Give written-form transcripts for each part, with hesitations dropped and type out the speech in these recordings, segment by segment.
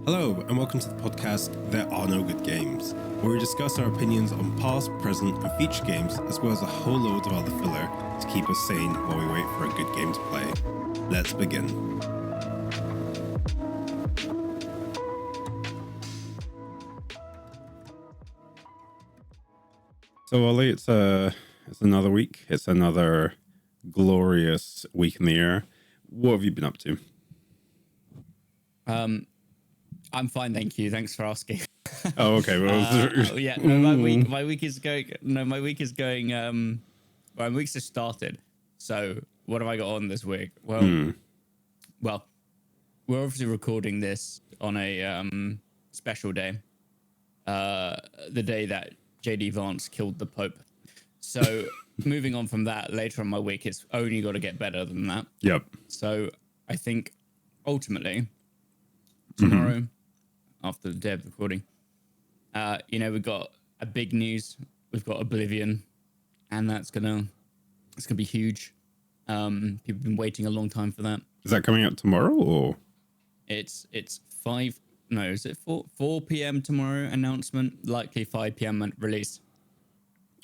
Hello, and welcome to the podcast There Are No Good Games, where we discuss our opinions on past, present, and future games, as well as a whole load of other filler to keep us sane while we wait for a good game to play. Let's begin. So, Ollie, it's another week. It's another glorious week in the air. What have you been up to? I'm fine, thank you. Thanks for asking. Oh, okay. Well, yeah, no, my week is going. No, my week is going. My week's just started. So what have I got on this week? Well, we're obviously recording this on a special day. The day that JD Vance killed the Pope. So moving on from that, later on my week, it's only got to get better than that. Yep. So I think ultimately tomorrow, after the day of recording, we've got a big news. We've got Oblivion, and it's gonna be huge. People have been waiting a long time for that. Is that coming out tomorrow or? It's 5. No, is it 4 p.m. tomorrow announcement? Likely 5 p.m. release.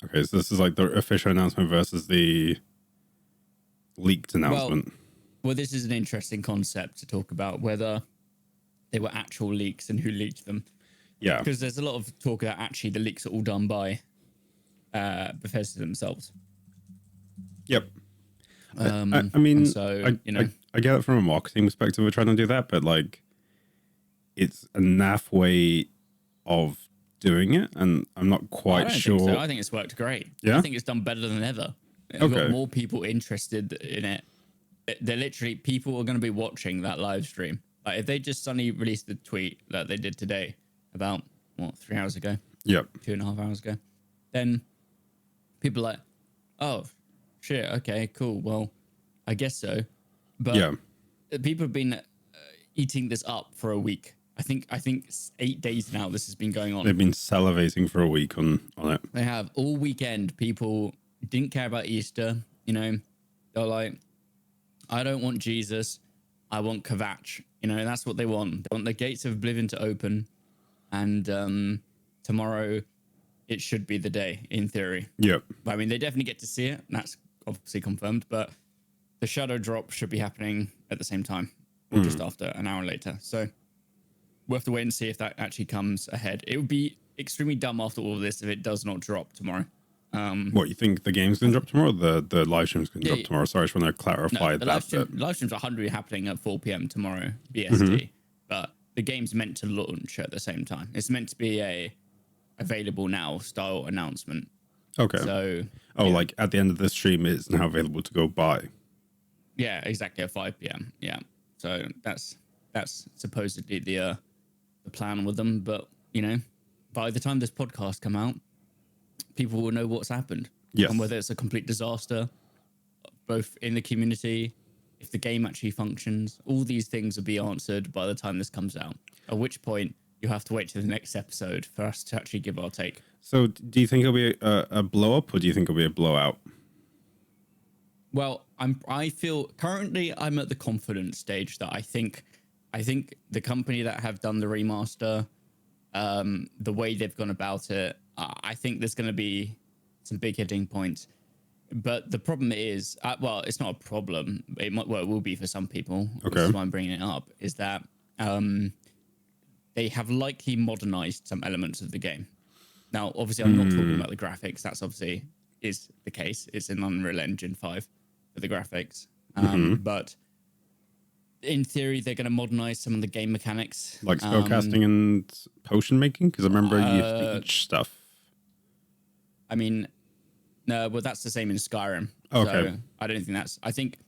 Okay, so this is like the official announcement versus the leaked announcement. Well, this is an interesting concept to talk about, whether they were actual leaks and who leaked them. Yeah. Because there's a lot of talk that actually the leaks are all done by Bethesda themselves. Yep. I get it from a marketing perspective. We're trying to do that, but like, it's a naff way of doing it, and I'm not quite sure. Think so. I think it's worked great. Yeah? I think it's done better than ever. We've got more people interested in it. They're literally, people are going to be watching that live stream. Like, if they just suddenly released the tweet that they did today about 3 hours ago, 2.5 hours ago, then people are like, oh shit, okay, cool, well, I guess so. But people have been eating this up for a week. I think 8 days now this has been going on. They've been salivating for a week on it. They have. All weekend, people didn't care about Easter. They're like, I don't want Jesus, I want Kvatch. That's what they want. They want the gates of Oblivion to open, and tomorrow it should be the day, in theory. Yep. I mean, they definitely get to see it. That's obviously confirmed, but the shadow drop should be happening at the same time, or just after, an hour later. So we'll have to wait and see if that actually comes ahead. It would be extremely dumb after all of this if it does not drop tomorrow. What, you think the game's going to drop tomorrow, or the live stream's going to drop tomorrow? Sorry, I just want to clarify the that. live streams are 100% happening at 4 p.m. tomorrow, BST, but the game's meant to launch at the same time. It's meant to be a available now style announcement. Okay. So, like at the end of the stream, it's now available to go buy. Yeah, exactly, at 5 p.m. Yeah. So that's supposedly the plan with them. But, by the time this podcast come out, people will know what's happened. Yes. And whether it's a complete disaster, both in the community, if the game actually functions, all these things will be answered by the time this comes out. At which point, you have to wait to the next episode for us to actually give our take. So do you think it'll be a blow up, or do you think it'll be a blowout? Well, I feel currently I'm at the confident stage that I think the company that have done the remaster, the way they've gone about it, I think there's going to be some big hitting points. But the problem is, it's not a problem. It will be for some people. Okay. This is why I'm bringing it up, is that they have likely modernized some elements of the game. Now, obviously, I'm not talking about the graphics. That's obviously is the case. It's in Unreal Engine 5 for the graphics. But in theory, they're going to modernize some of the game mechanics. Like spellcasting and potion making? Because I remember you used to each stuff. I mean, no, well, that's the same in Skyrim. Okay. So I don't think that's... I think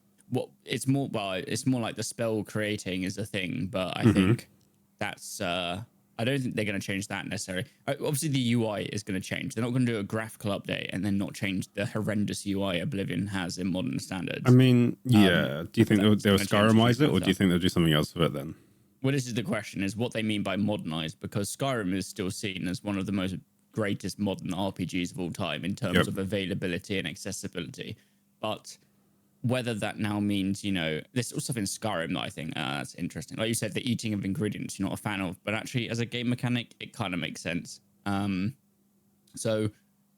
it's more like the spell creating is a thing, but I think that's... I don't think they're going to change that necessarily. Obviously, the UI is going to change. They're not going to do a graphical update and then not change the horrendous UI Oblivion has in modern standards. I mean, yeah. Do you think they'll Skyrimize it, or do you think they'll do something else with it then? Well, this is the question, is what they mean by modernized, because Skyrim is still seen as one of the most greatest modern RPGs of all time in terms of availability and accessibility. But whether that now means, there's also stuff in Skyrim that I think that's interesting. Like you said, the eating of ingredients you're not a fan of, but actually as a game mechanic, it kind of makes sense. So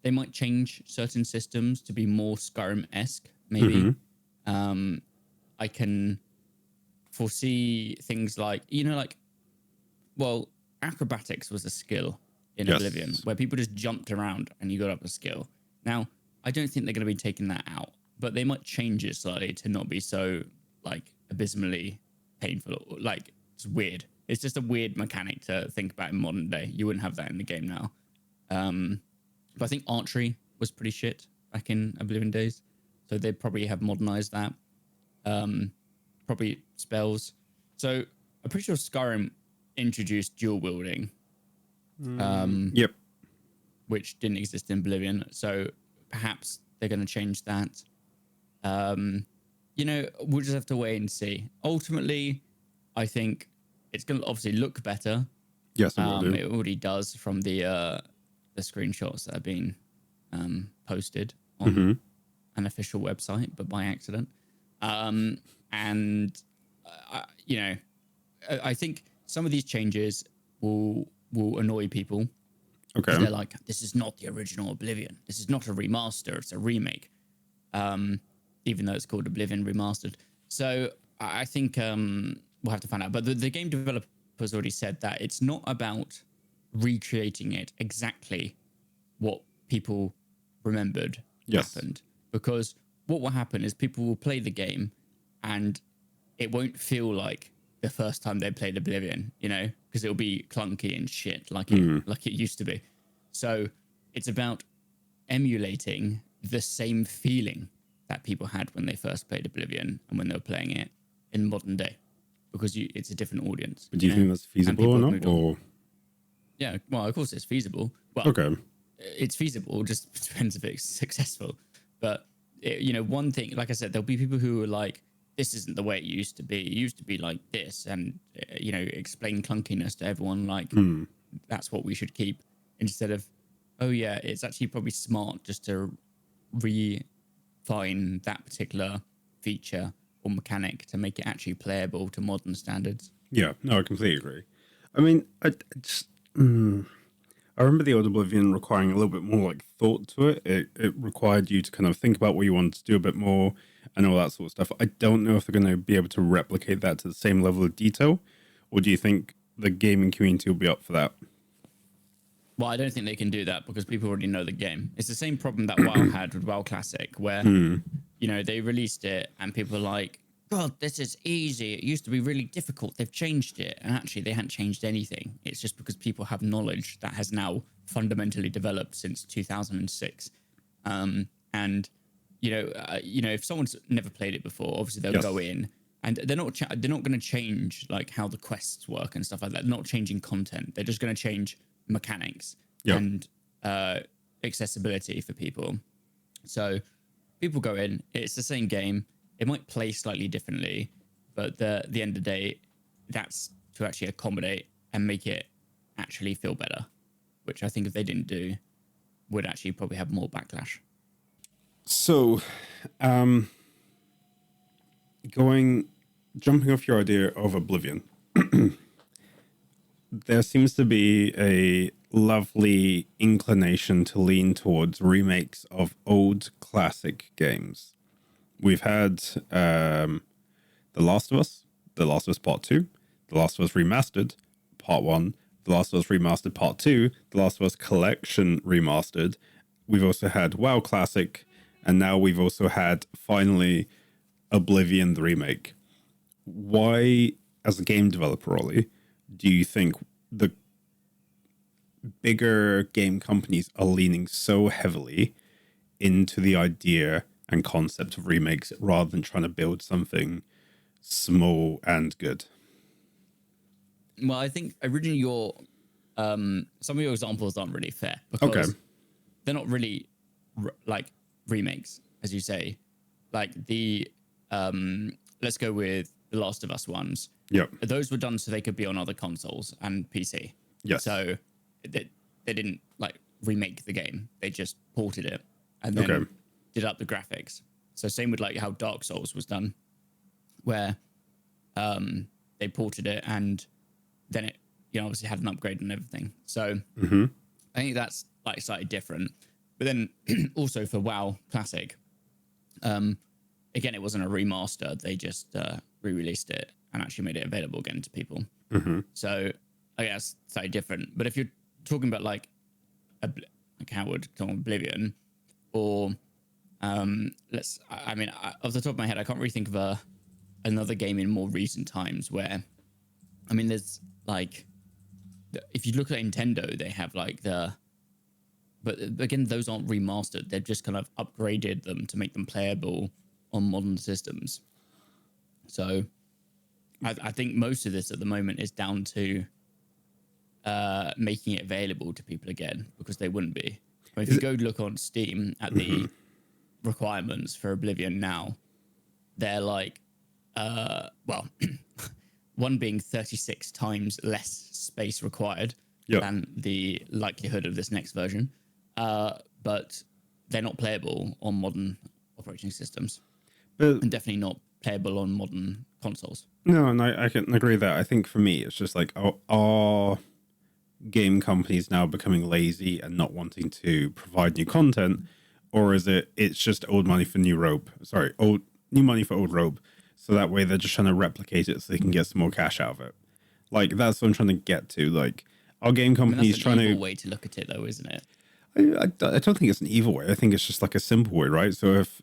they might change certain systems to be more Skyrim-esque, maybe. I can foresee things like, acrobatics was a skill in Oblivion, where people just jumped around and you got up a skill. Now, I don't think they're going to be taking that out, but they might change it slightly to not be so, abysmally painful. It's weird. It's just a weird mechanic to think about in modern day. You wouldn't have that in the game now. But I think archery was pretty shit back in Oblivion days, so they'd probably have modernized that. Probably spells. So I'm pretty sure Skyrim introduced dual wielding. Yep. Which didn't exist in Oblivion. So perhaps they're going to change that. We'll just have to wait and see. Ultimately, I think it's going to obviously look better. Yes, it already does from the screenshots that have been posted on an official website, but by accident. I think some of these changes will annoy people. Okay. They're like, this is not the original Oblivion. This is not a remaster. It's a remake. Even though it's called Oblivion Remastered. So I think we'll have to find out. But the game developers already said that it's not about recreating it exactly what people remembered happened. Because what will happen is people will play the game and it won't feel like the first time they played Oblivion, because it'll be clunky and shit like it used to be. So it's about emulating the same feeling that people had when they first played Oblivion and when they were playing it in modern day, because it's a different audience. But do you think that's feasible or not? Or yeah, well, of course it's feasible. Well, okay, it's feasible. Just depends if it's successful. But one thing, like I said, there'll be people who are like, this isn't the way it used to be. It used to be like this, and explain clunkiness to everyone like that's what we should keep, instead of, oh yeah, it's actually probably smart just to refine that particular feature or mechanic to make it actually playable to modern standards. Yeah, no, I completely agree. I mean, I remember the old Oblivion requiring a little bit more thought to it. It required you to kind of think about what you wanted to do a bit more and all that sort of stuff. I don't know if they're going to be able to replicate that to the same level of detail, or do you think the gaming community will be up for that? Well, I don't think they can do that because people already know the game. It's the same problem that WoW had with WoW Classic, where they released it and people are like, God, this is easy. It used to be really difficult. They've changed it. And actually, they hadn't changed anything. It's just because people have knowledge that has now fundamentally developed since 2006. If someone's never played it before, obviously they'll go in and they're not going to change how the quests work and stuff like that. They're not changing content. They're just going to change mechanics and accessibility for people. So people go in. It's the same game. It might play slightly differently, but at the end of the day, that's to actually accommodate and make it actually feel better, which I think if they didn't do, would actually probably have more backlash. So, jumping off your idea of Oblivion, there seems to be a lovely inclination to lean towards remakes of old classic games. We've had The Last of Us Part 2, The Last of Us Remastered Part 1, The Last of Us Remastered Part 2, The Last of Us Collection Remastered. We've also had WoW Classic, and now we've also had, finally, Oblivion the Remake. Why, as a game developer, Ollie, do you think the bigger game companies are leaning so heavily into the idea and concept of remakes rather than trying to build something small and good? Well, I think originally some of your examples aren't really fair because they're not really remakes, as you say. Let's go with the Last of Us ones. Yep. Those were done so they could be on other consoles and PC. Yes. So they didn't remake the game. They just ported it and then did up the graphics. So same with like how Dark Souls was done, where they ported it and then it, obviously had an upgrade and everything. So I think that's like slightly different. But then also for WoW Classic, again, it wasn't a remaster. They just re-released it and actually made it available again to people. So I guess slightly different. But if you're talking about like Howard Oblivion, or off the top of my head, I can't really think of another game in more recent times where, I mean, there's like, if you look at Nintendo, they have like but again, those aren't remastered. They've just kind of upgraded them to make them playable on modern systems. So I think most of this at the moment is down to making it available to people again, because they wouldn't be. I mean, if you go look on Steam at the requirements for Oblivion now, they're like, one being 36 times less space required than the likelihood of this next version. But they're not playable on modern operating systems, and definitely not playable on modern consoles. No, and I can agree with that. I think for me, it's just like, are game companies now becoming lazy and not wanting to provide new content, or is it's just old money for new rope? Sorry, new money for old rope. So that way they're just trying to replicate it so they can get some more cash out of it. Like, that's what I'm trying to get to. Like, our game companies that's trying an evil way to look at it, though, isn't it? I don't think it's an evil way. I think it's just like a simple way, right? So if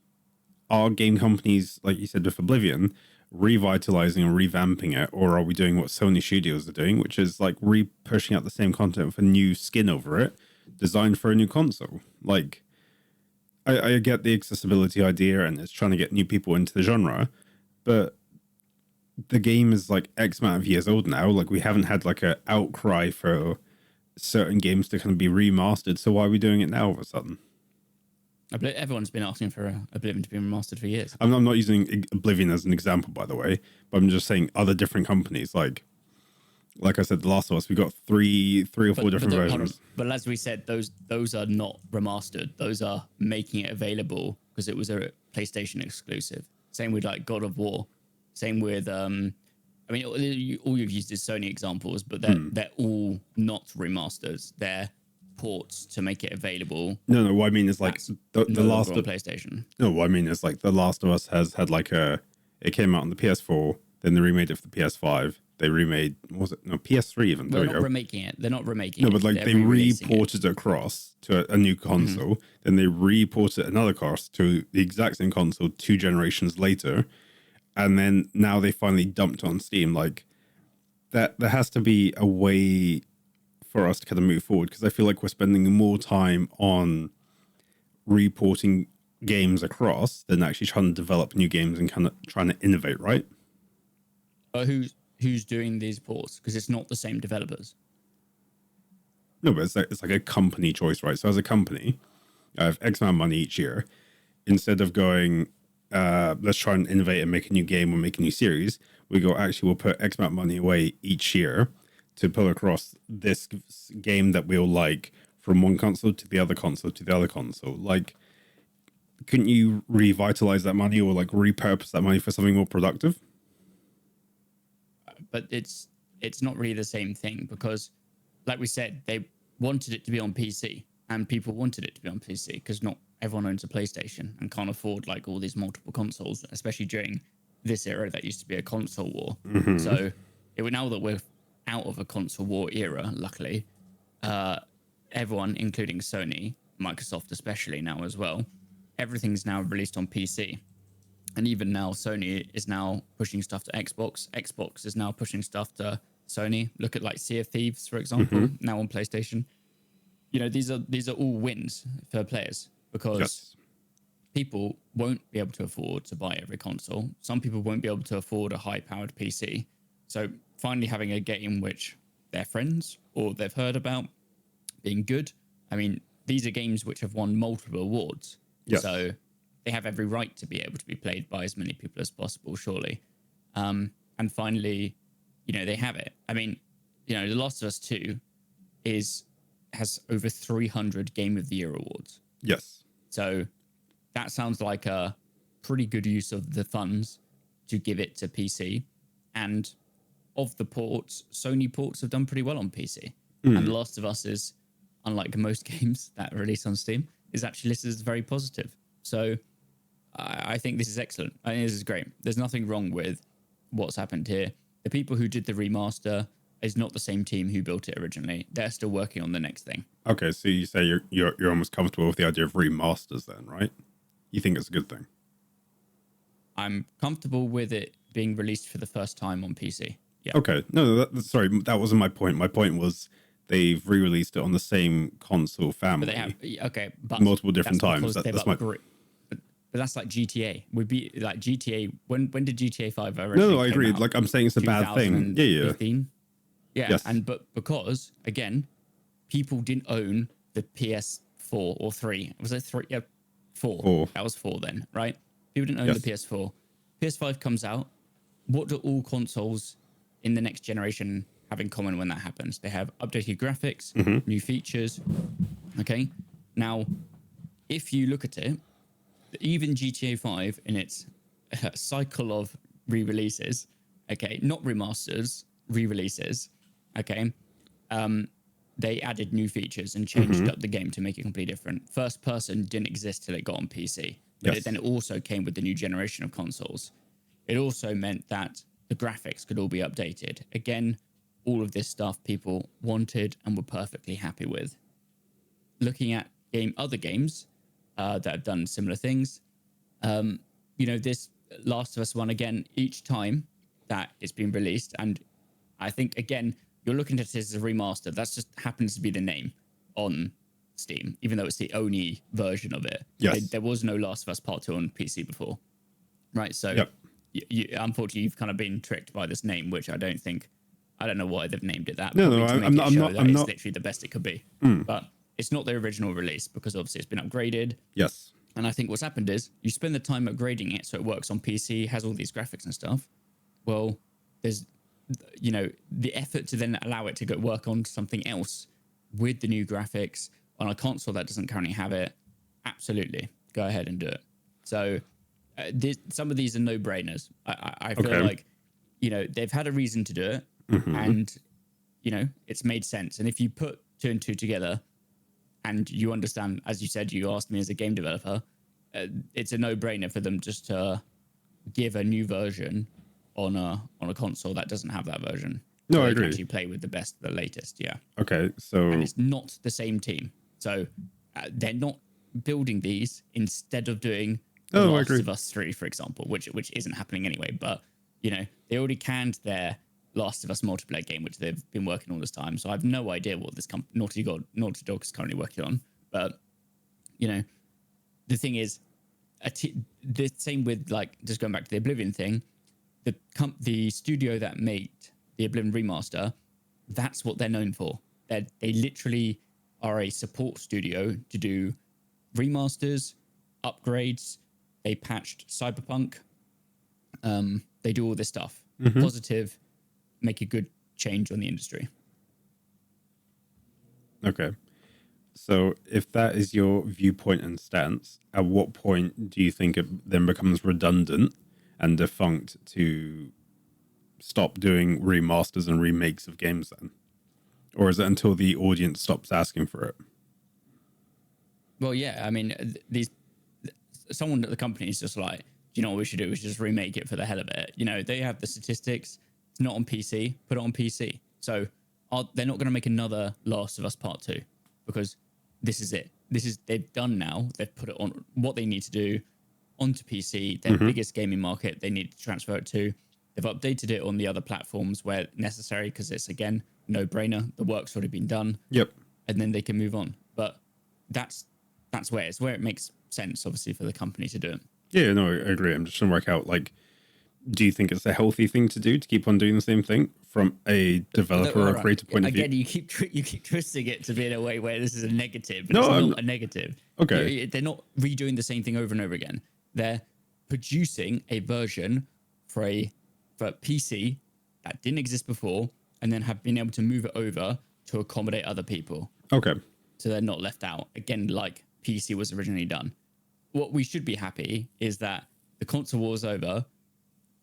our game companies, like you said with Oblivion, revitalizing and revamping it, or are we doing what Sony Studios are doing, which is like pushing out the same content with a new skin over it, designed for a new console? Like, I get the accessibility idea, and it's trying to get new people into the genre, but the game is like X amount of years old now. Like, we haven't had like a outcry for certain games to kind of be remastered. So why are we doing it now all of a sudden? Everyone's been asking for Oblivion to be remastered for years. I'm not using Oblivion as an example, by the way, but I'm just saying other different companies. Like I said, The Last of Us, we got three or four different versions. But as we said, those are not remastered. Those are making it available because it was a PlayStation exclusive. Same with like God of War. Same with all you've used is Sony examples, but they're all not remasters. They're ports to make it available. No. What I mean is like the Last of PlayStation. No, what I mean is like The Last of Us has had like it came out on the PS4, then they remade it for the PS5. They remade PS3 even. They're not remaking it. They're not remaking it. No, but like they re-ported it across to a new console. Then they re-ported another across to the exact same console 2 generations later. And then now they finally dumped on Steam. Like, that there has to be a way for us to kind of move forward, because I feel like we're spending more time on reporting games across than actually trying to develop new games and kind of trying to innovate, right? Who's doing these ports? Because it's not the same developers. No, but it's like a company choice, right? So as a company, I have X amount of money each year. Instead of going, let's try and innovate and make a new game or make a new series, we go, actually, we'll put X amount of money away each year to pull across this game that we'll like from one console to the other console to the other console. Like, couldn't you revitalize that money or like repurpose that money for something more productive? But it's not really the same thing, because, like we said, they wanted it to be on PC, and people wanted it to be on PC because not everyone owns a PlayStation and can't afford like all these multiple consoles, especially during this era that used to be a console war. So now that we're out of a console war era, luckily, everyone, including Sony, Microsoft especially now as well, everything's now released on PC. And even now, Sony is now pushing stuff to Xbox. Xbox is now pushing stuff to Sony. Look at like Sea of Thieves, for example, now on PlayStation. These are all wins for players, because people won't be able to afford to buy every console. Some people won't be able to afford a high-powered PC. So finally having a game which their friends or they've heard about being good. I mean, these are games which have won multiple awards. Yes. So they have every right to be able to be played by as many people as possible, surely. And finally, they have it. I mean, The Last of Us 2 has over 300 Game of the Year awards. Yes. So that sounds like a pretty good use of the funds to give it to PC. And of the ports, Sony ports have done pretty well on PC. And The Last of Us is, unlike most games that release on Steam, is actually listed as very positive. So I think this is excellent. I think this is great. There's nothing wrong with what's happened here. The people who did the remaster is not the same team who built it originally. They're still working on the next thing. Okay, so you say you're almost comfortable with the idea of remasters then, right? You think it's a good thing? I'm comfortable with it being released for the first time on PC. Yeah. Okay. No, sorry, that wasn't my point. My point was they've re-released it on the same console family. But they have, but multiple different times. That's my. But that's like GTA. Would be like GTA. When did GTA 5 originally? No, I agree. Out? Like I'm saying, it's a bad thing. Yeah. Yeah. Yes. But because again, people didn't own the PS4 or 3. Was it 3? Yeah, 4. That was 4 then, right? People didn't own the PS4. PS5 comes out. What do all consoles in the next generation have in common when that happens? They have updated graphics, new features. Okay. Now, if you look at it, even GTA 5 in its cycle of re-releases, okay, not remasters, re-releases, okay, they added new features and changed up the game to make it completely different. First person didn't exist till it got on PC, but then it also came with the new generation of consoles. It also meant that the graphics could all be updated. Again, all of this stuff people wanted and were perfectly happy with. Looking at other games that have done similar things, this Last of Us one, again, each time that it's been released, and I think, again, you're looking at it as a remaster. That just happens to be the name on Steam, even though it's the only version of it. Yes. There was no Last of Us Part 2 on PC before, right? So, unfortunately, you've kind of been tricked by this name, which I don't know why they've named it that. No, I'm not. It's literally the best it could be. But it's not the original release because obviously it's been upgraded. Yes. And I think what's happened is you spend the time upgrading it so it works on PC, has all these graphics and stuff. Well, there's, the effort to then allow it to work on something else with the new graphics on a console that doesn't currently have it. Absolutely. Go ahead and do it. So some of these are no-brainers. I feel like, they've had a reason to do it and, it's made sense. And if you put 2 and 2 together, and you understand, as you said, you asked me as a game developer, it's a no-brainer for them just to give a new version on a console that doesn't have that version. No, so I agree. Can actually play with the latest, yeah. Okay, so and it's not the same team, so they're not building these instead of doing The Last of Us 3, for example, which isn't happening anyway. But they already canned their Last of Us multiplayer game, which they've been working on this time. So I have no idea what this Naughty Dog is currently working on. But, the thing is, the same with, just going back to the Oblivion thing, the studio that made the Oblivion remaster, that's what they're known for. They literally are a support studio to do remasters, upgrades. They patched Cyberpunk. They do all this stuff. Positive, make a good change on the industry. Okay. So if that is your viewpoint and stance, at what point do you think it then becomes redundant and defunct to stop doing remasters and remakes of games then? Or is it until the audience stops asking for it? Well, yeah, I mean, someone at the company is just like, do you know what we should do? We should just remake it for the hell of it. They have the statistics. It's not on PC. Put it on PC. So they're not going to make another Last of Us Part 2 because this is it. They've done now. They've put it on what they need to do onto PC, their biggest gaming market. They need to transfer it to. They've updated it on the other platforms where necessary because it's, again, no-brainer. The work's already been done. Yep. And then they can move on. But that's where it makes sense, obviously, for the company to do it. Yeah, no, I agree. I'm just trying to work out, do you think it's a healthy thing to do to keep on doing the same thing from a developer or creator point of view? Again, you keep twisting it to be in a way where this is a negative, but it's not a negative. Okay. They're not redoing the same thing over and over again. They're producing a version for PC that didn't exist before and then have been able to move it over to accommodate other people. Okay. So they're not left out. Again, like PC was originally done. What we should be happy is that the console war's over,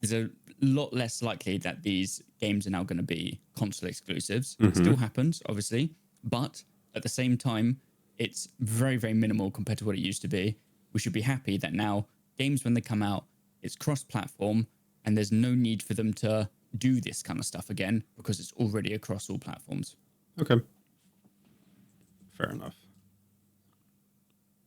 there's a lot less likely that these games are now going to be console exclusives. It still happens, obviously, but at the same time, it's very, very minimal compared to what it used to be. We should be happy that now games, when they come out, it's cross-platform, and there's no need for them to do this kind of stuff again because it's already across all platforms. Okay. Fair enough.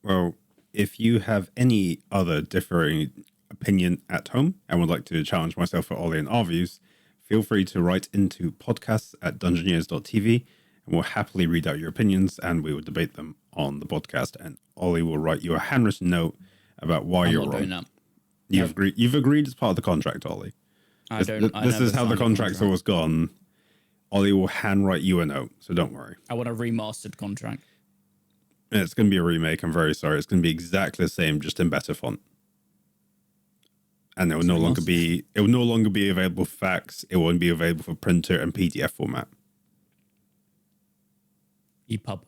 Well, if you have any other differing opinion at home and would like to challenge myself or Ollie in our views, feel free to write into podcasts@dungeoneers.tv, and we'll happily read out your opinions and we will debate them on the podcast. And Ollie will write you a handwritten note about why you're wrong. You've agreed as part of the contract, Ollie. This is how the contract's always gone. Ollie will handwrite you a note, so don't worry. I want a remastered contract. It's going to be a remake. I'm very sorry. It's going to be exactly the same, just in better font. And it will no longer be available for fax. It won't be available for printer and PDF format. EPUB.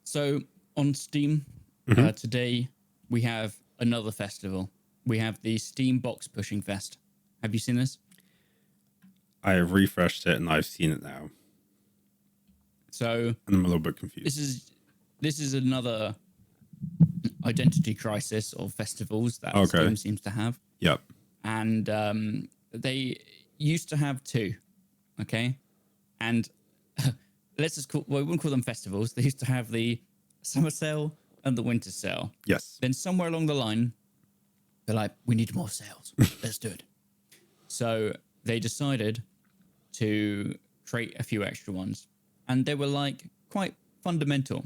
So on Steam, today we have another festival. We have the Steam Box Pushing Fest. Have you seen this? I have refreshed it and I've seen it now. So and I'm a little bit confused. This is another identity crisis of festivals that Steam seems to have. Yep. And they used to have two. Okay. And let's just we wouldn't call them festivals. They used to have the summer sale and the winter sale. Yes. Then somewhere along the line, they're like, we need more sales. Let's do it. So they decided to create a few extra ones. And they were like quite fundamental.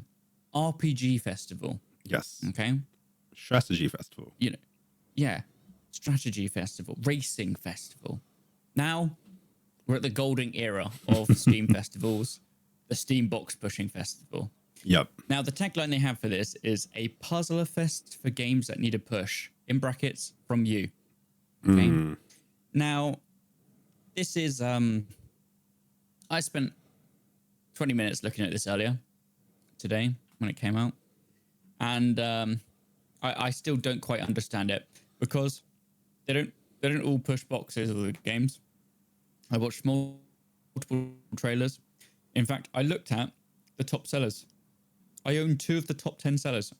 RPG festival. Yes. Okay. Strategy festival. Strategy festival. Racing festival. Now we're at the golden era of Steam festivals, the Steam Box Pushing Festival. Yep. Now the tagline they have for this is a puzzler fest for games that need a push, in brackets, from you. Okay. Now, this is I spent 20 minutes looking at this earlier today when it came out. And I still don't quite understand it because they don't all push boxes of the games. I watched multiple trailers. In fact, I looked at the top sellers. I own 2 of the top 10 sellers.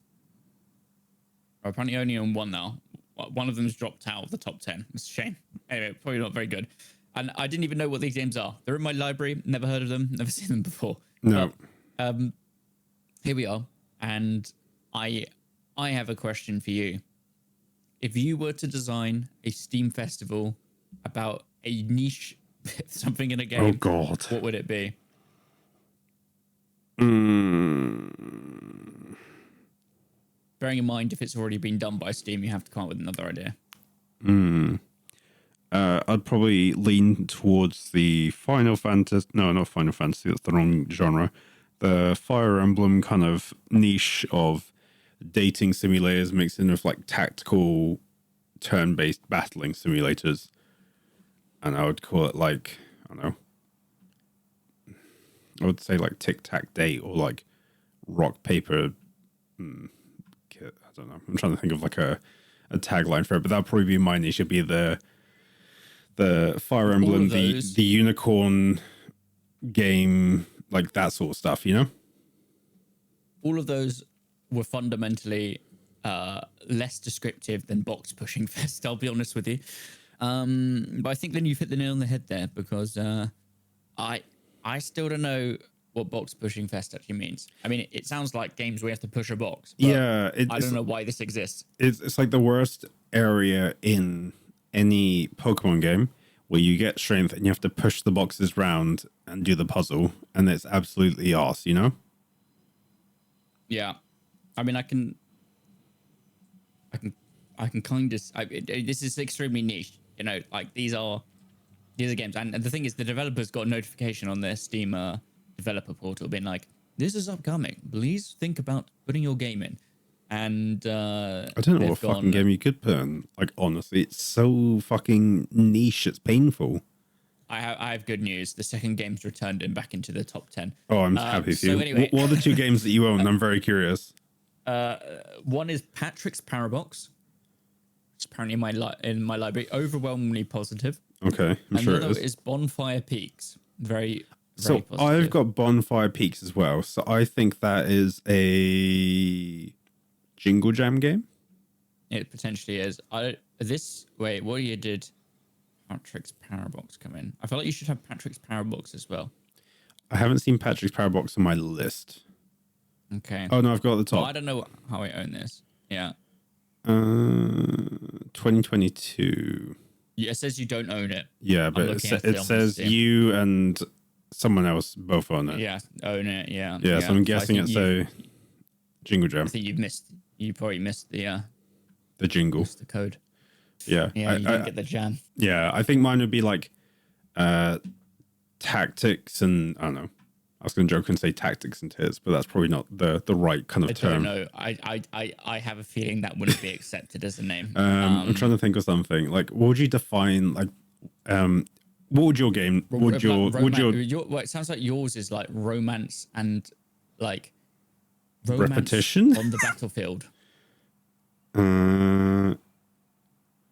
I apparently only own 1 now. One of them's dropped out of the top 10. It's a shame. Anyway, probably not very good. And I didn't even know what these games are. They're in my library. Never heard of them. Never seen them before. No. But, here we are. And I have a question for you. If you were to design a Steam festival about a niche something in a game, oh God, what would it be? Bearing in mind, if it's already been done by Steam, you have to come up with another idea. I'd probably lean towards the Final Fantasy. No, not Final Fantasy. That's the wrong genre. The Fire Emblem kind of niche of dating simulators mixed in with like tactical turn-based battling simulators. And I would call it like, I don't know, I would say like Tic-Tac-Date or like Rock Paper. I don't know. I'm trying to think of like a tagline for it, but that'd probably be my niche. It'd be the Fire Emblem, the unicorn game, like that sort of stuff, you know? All of those were fundamentally less descriptive than Box Pushing Fest, I'll be honest with you. But I think then you've hit the nail on the head there because I still don't know what Box Pushing Fest actually means. I mean, it sounds like games where you have to push a box. Yeah. I don't know why this exists. It's like the worst area in any Pokemon game where you get strength and you have to push the boxes round and do the puzzle, and it's absolutely arse, you know? Yeah. I mean, I can kind of... this is extremely niche, you know? Like, these are games. And the thing is, the developers got a notification on their Steam developer portal being like, this is upcoming. Please think about putting your game in. And I don't know what fucking game you could put in. Like, honestly, it's so fucking niche. It's painful. I have good news. The second game's returned back into the top 10. Oh, I'm happy for you. Anyway, what are the 2 games that you own? I'm very curious. One is Patrick's Parabox. It's apparently in my library. Overwhelmingly positive. Okay, I'm sure it is Bonfire Peaks. Very so positive. I've got Bonfire Peaks as well. So I think that is a Jingle Jam game. It potentially is. Wait, what year did Patrick's Parabox come in? I feel like you should have Patrick's Parabox as well. I haven't seen Patrick's Parabox on my list. Okay. Oh no, I've got it at the top. Well, I don't know how I own this. Yeah. 2022. Yeah, it says you don't own it. Yeah, but it says you and someone else both own it. Yeah, own it. Yeah. Yeah, so I'm guessing it's a Jingle Jam. I think you probably missed the jingle. Missed the code. Yeah. Yeah, you didn't get the jam. Yeah, I think mine would be like tactics and I don't know. I was going to joke and say tactics and tears, but that's probably not the right kind of term. I don't know. I have a feeling that wouldn't be accepted as a name. I'm trying to think of something. Like, what would you define? Like, what would your game? Well, it sounds like yours is like romance and like repetition on the battlefield.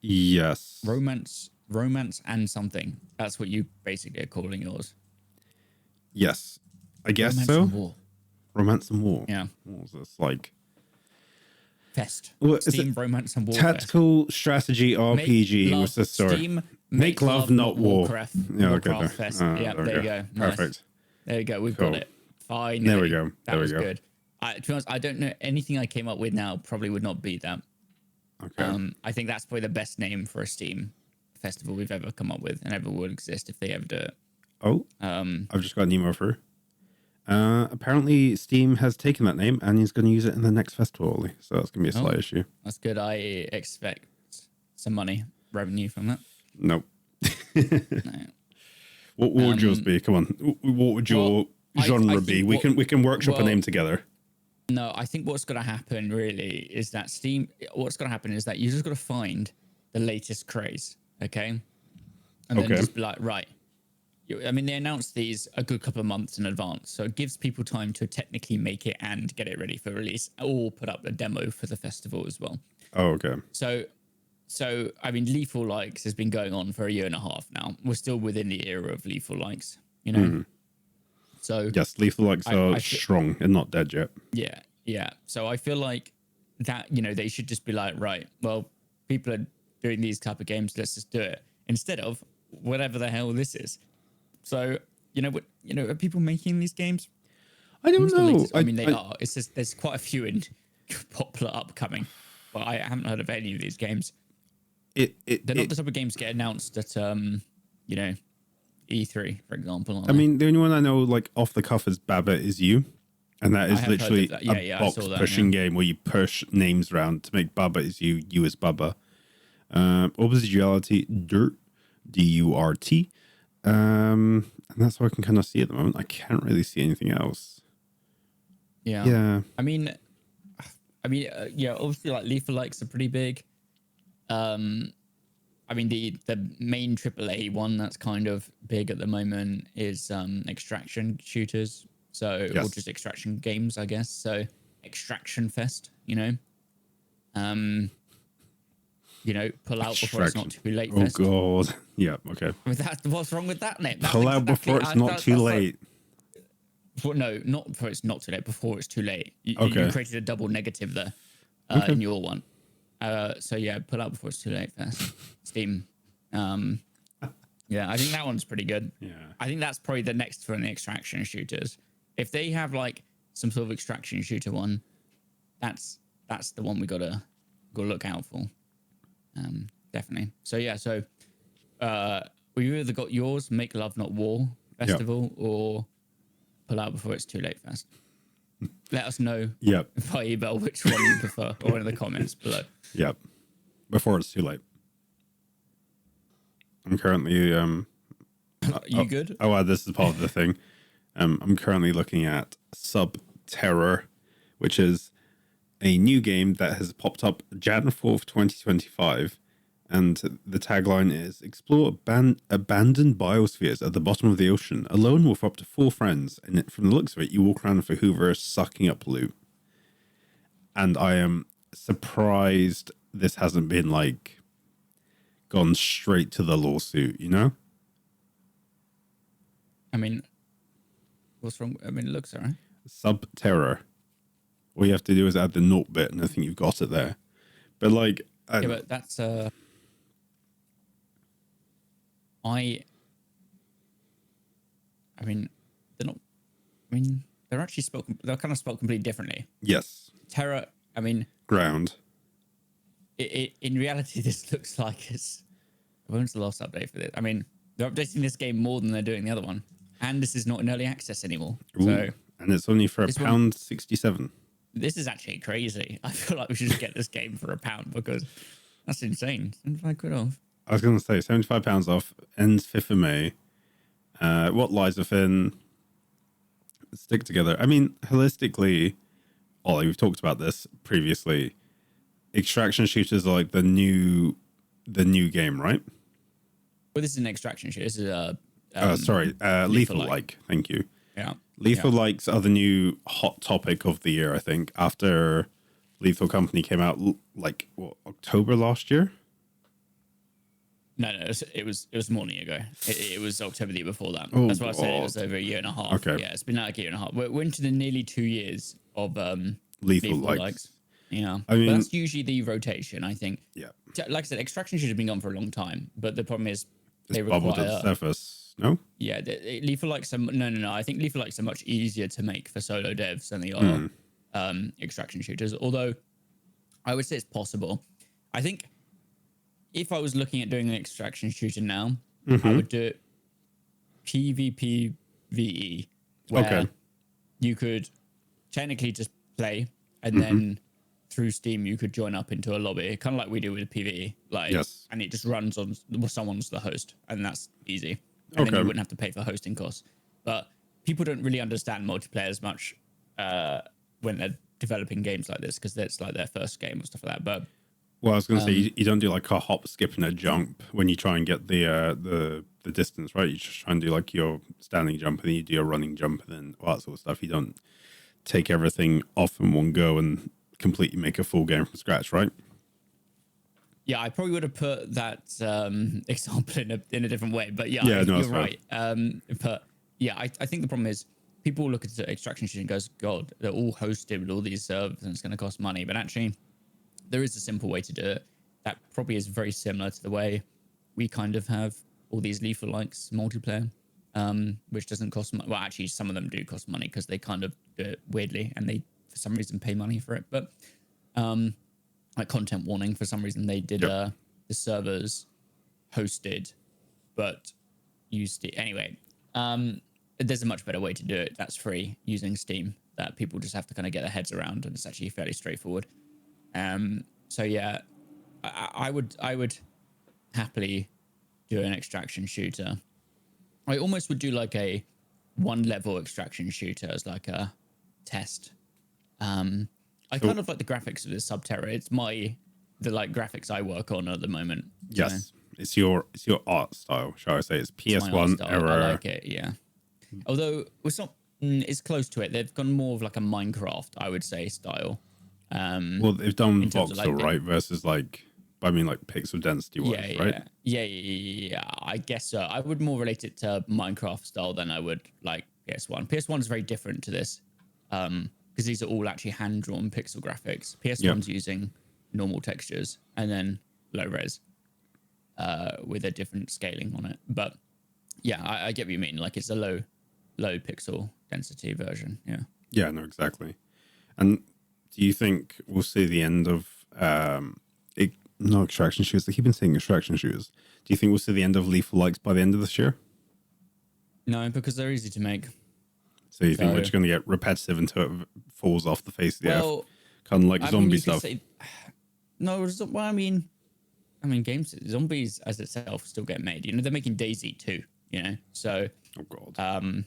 Yes. Romance and something. That's what you basically are calling yours. Yes. I guess Romance so. And War. Romance and War. Yeah. What was this like? Fest. Well, Steam Romance and War. Tactical strategy RPG. What's the story? Steam, Make love, not war. Warcraft. Yeah, Warcraft okay. Fest. There you go. Nice. Perfect. There you go. We've Cool. got it. Fine. There we go. That was good. To be honest, I don't know anything I came up with now. Probably would not beat that. Okay. I think that's probably the best name for a Steam festival we've ever come up with, and ever would exist if they ever do it. Oh. I've just got an email through. Apparently Steam has taken that name and he's going to use it in the next festival, Ollie. So that's going to be a slight issue. That's good. I expect some revenue from that. Nope. No. What would yours be? Come on. What would your genre be? We can workshop a name together. No, I think what's going to happen really is that what's going to happen is that you just got to find the latest craze, okay? And then just be like, right. I mean, they announced these a good couple of months in advance, so it gives people time to technically make it and get it ready for release, or put up a demo for the festival as well. Oh, okay. So I mean, Lethal Likes has been going on for a year and a half now. We're still within the era of Lethal Likes, you know? Mm. So yes, Lethal Likes are strong and not dead yet. Yeah. So I feel like that, they should just be like, right, well, people are doing these type of games, let's just do it. Instead of whatever the hell this is. So, are people making these games? I don't know. I mean, they are. It's just there's quite a few in popular upcoming, but I haven't heard of any of these games. They're not the type of games get announced at, E3, for example. I mean, the only one I know, like, off the cuff is Baba Is You. And that is literally a box pushing game where you push names around to make Baba Is You, you as Baba. Opposite Reality, Dirt, D-U-R-T. And that's what I can kind of see at the moment. I can't really see anything else. Yeah. I mean, obviously, like, Lethal Likes are pretty big. I mean, the main AAA one that's kind of big at the moment is extraction shooters. So, or just extraction games, I guess. So, Extraction Fest, pull out before it's not too late. Oh, God. Yeah, okay. What's wrong with that, Nick? Pull out before it's not too late. No, not before it's not too late, before it's too late. You created a double negative there in your one. So, yeah, pull out before it's too late first. Steam. Yeah, I think that one's pretty good. Yeah. I think that's probably the next for the extraction shooters. If they have, like, some sort of extraction shooter one, that's the one we gotta look out for. Definitely. So yeah, we either got yours, Make Love Not War Festival, or Pull Out Before It's Too Late Fest. Let us know by email which one you prefer, or in the comments below. Yep. Before it's too late. I'm currently you good? Oh, this is part of the thing. I'm currently looking at Subterror, which is a new game that has popped up Jan 4th, 2025. And the tagline is, explore abandoned biospheres at the bottom of the ocean, alone with up to 4 friends. And from the looks of it, you walk around for Hoover sucking up loot. and I am surprised this hasn't been like gone straight to the lawsuit, you know? I mean, what's wrong? I mean, it looks all right. Subterra. All you have to do is add the naught bit, and I think you've got it there. But like, yeah, but that's I mean, they're not. I mean, they're actually spelled. They're kind of spelled completely differently. Yes. Terra. I mean, ground. In reality, this looks like it's. When's the last update for this? I mean, they're updating this game more than they're doing the other one, and this is not in early access anymore. Ooh, so, and it's only for £1.67. This is actually crazy. I feel like we should just get this game for £1 because that's insane. £75 off. I was going to say £75 off. Ends 5th of May. What lies within? Stick together. I mean, holistically, Ollie, we've talked about this previously. Extraction shooters are like the new game, right? Well, this is an extraction shooter. This is a lethal-like. Thank you. Yeah. Lethal-likes are the new hot topic of the year, I think, after Lethal Company came out, like, what, October last year? No, it was more than a year ago. It was October the year before that. That's why I said it was over a year and a half. Okay. Yeah, it's been like a year and a half. We're into the nearly 2 years of lethal likes. Yeah, I mean, but that's usually the rotation, I think. Yeah. Like I said, extraction should have been gone for a long time, but the problem is they bubbled at the surface. No. Yeah, lethal likes are no. I think lethal likes are much easier to make for solo devs than they are extraction shooters. Although I would say it's possible. I think if I was looking at doing an extraction shooter now, I would do it PvPvE, where you could technically just play and then through Steam you could join up into a lobby, kind of like we do with PvE, like, and it just runs on someone's the host, and that's easy. And then you wouldn't have to pay for hosting costs. But people don't really understand multiplayer as much when they're developing games like this because it's like their first game or stuff like that. But well, I was going to say you don't do like a hop, skip, and a jump when you try and get the distance, right? You just try and do like your standing jump, and then you do your running jump, and then all that sort of stuff. You don't take everything off in one go and completely make a full game from scratch, right? Yeah, I probably would have put that example in a different way, but yeah, you're right. But yeah, I think the problem is people look at the extraction shooting and goes, God, they're all hosted with all these servers and it's going to cost money. But actually, there is a simple way to do it that probably is very similar to the way we kind of have all these lethal likes multiplayer, which doesn't cost money. Well, actually, some of them do cost money because they kind of do it weirdly and they, for some reason, pay money for it. But like content warning, for some reason, they did the servers hosted, but used it anyway. There's a much better way to do it. That's free using Steam that people just have to kind of get their heads around, and it's actually fairly straightforward. So yeah, I would happily do an extraction shooter. I almost would do like a 1-level extraction shooter as like a test. I kind of like the graphics of this Subterra. It's the like graphics I work on at the moment. Yes, it's your art style, shall I say? It's PS1 era. I like it, yeah. Although it's not, it's close to it. They've gone more of like a Minecraft, I would say, style. Well, they've done voxel, right? Versus like, I mean, like pixel density wise, right? Yeah. I guess so. I would more relate it to Minecraft style than I would like PS1. PS1 is very different to this. Because these are all actually hand-drawn pixel graphics. PS1's using normal textures and then low res with a different scaling on it. But yeah, I get what you mean. Like it's a low pixel density version. Yeah. Yeah, no, exactly. And do you think we'll see the end of no extraction shooters? They keep on saying extraction shooters. Do you think we'll see the end of lethal likes by the end of this year? No, because they're easy to make. So you think we're just going to get repetitive until it falls off the face of the earth? Kind of like zombie stuff. I mean, games, zombies as itself still get made. You know, they're making DayZ too, you know? So, oh God.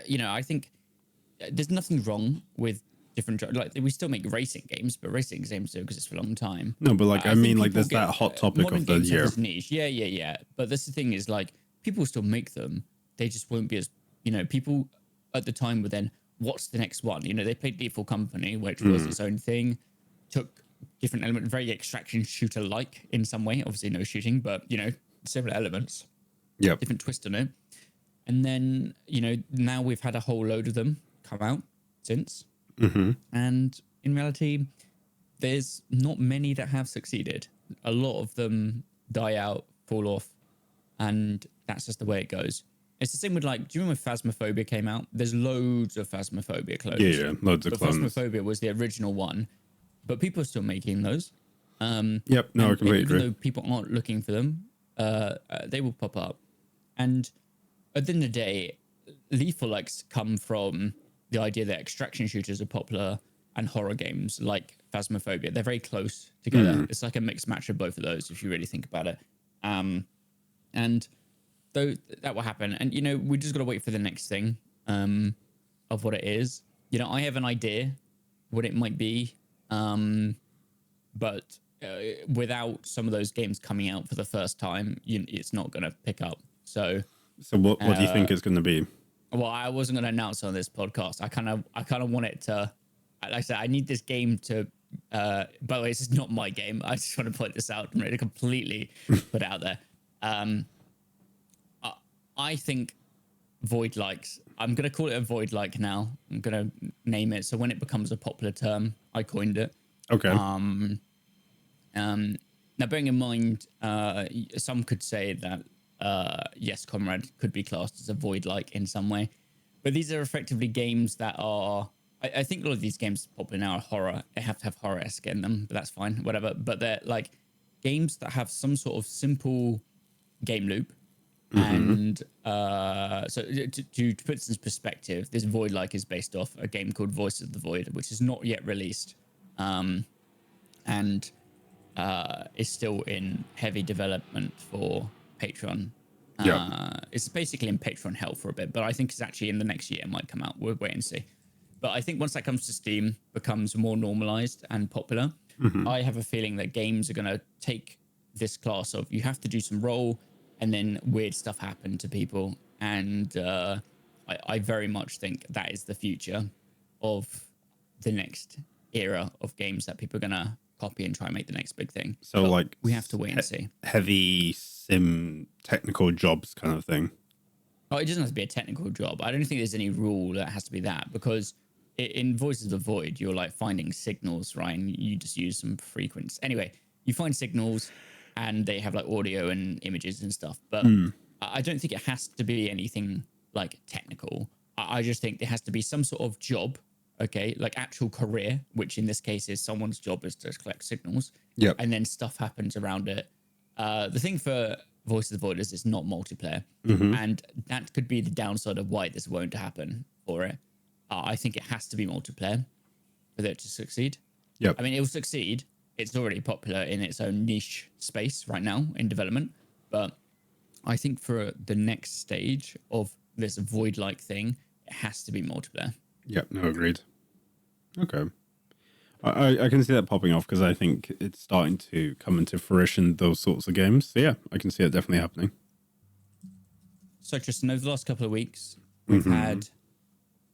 You know, I think there's nothing wrong with different, like we still make racing games, but racing games do exist for a long time. No, but like, I mean, like there's that hot topic of the year. Niche. Yeah. But this thing is like, people still make them. They just won't be as, you know, people at the time were then, what's the next one? You know, they played Lethal Company, which was its own thing, took different elements, very extraction shooter like in some way. Obviously, no shooting, but you know, similar elements. Yep. Different twist on it. And then, you know, now we've had a whole load of them come out since. And in reality, there's not many that have succeeded. A lot of them die out, fall off, and that's just the way it goes. It's the same with, like, do you remember when Phasmophobia came out? There's loads of Phasmophobia clones. Yeah, loads of clones. Phasmophobia was the original one, but people are still making those. Yep, no, I completely agree. Even though people aren't looking for them, they will pop up. And at the end of the day, lethal likes come from the idea that extraction shooters are popular and horror games like Phasmophobia. They're very close together. It's like a mixed match of both of those, if you really think about it. And though that will happen, and you know, we just got to wait for the next thing of what it is. You know, I have an idea what it might be, but without some of those games coming out for the first time, it's not going to pick up. So what do you think it's going to be? Well, I wasn't going to announce on this podcast. I kind of want it to, like I said, I need this game to. By the way, this is not my game. I just want to point this out. I'm ready to completely put it out there. I think Void likes. I'm going to call it a Void like now. I'm going to name it. So when it becomes a popular term, I coined it. Okay. Now, bearing in mind, some could say that yes, Comrade could be classed as a Void like in some way, but these are effectively games that are. I think a lot of these games popular now are horror. They have to have horror-esque in them, but that's fine, whatever. But they're like games that have some sort of simple game loop. And so to put this in perspective, this Void like is based off a game called Voices of the Void, which is not yet released, and is still in heavy development for Patreon. It's basically in Patreon hell for a bit, but I think it's actually in the next year it might come out. We'll wait and see. But I think once that comes to Steam, becomes more normalized and popular, I have a feeling that games are going to take this class of you have to do some role, and then weird stuff happen to people. And I very much think that is the future of the next era of games that people are going to copy and try and make the next big thing. So, but like, we have to wait and see. Heavy sim technical jobs kind of thing. Oh, it doesn't have to be a technical job. I don't think there's any rule that has to be that, because in Voices of the Void, you're like finding signals, right? And you just use some frequency. Anyway, you find signals and they have like audio and images and stuff. But I don't think it has to be anything like technical. I just think there has to be some sort of job, okay? Like actual career, which in this case is someone's job is to collect signals. Yep. And then stuff happens around it. The thing for Voices of the Void is it's not multiplayer. And that could be the downside of why this won't happen for it. I think it has to be multiplayer for it to succeed. Yep. I mean, it will succeed. It's already popular in its own niche space right now in development. But I think for the next stage of this Void-like thing, it has to be multiplayer. Yep, no, agreed. Okay. I can see that popping off because I think it's starting to come into fruition, those sorts of games. So yeah, I can see it definitely happening. So Tristan, over the last couple of weeks, we've had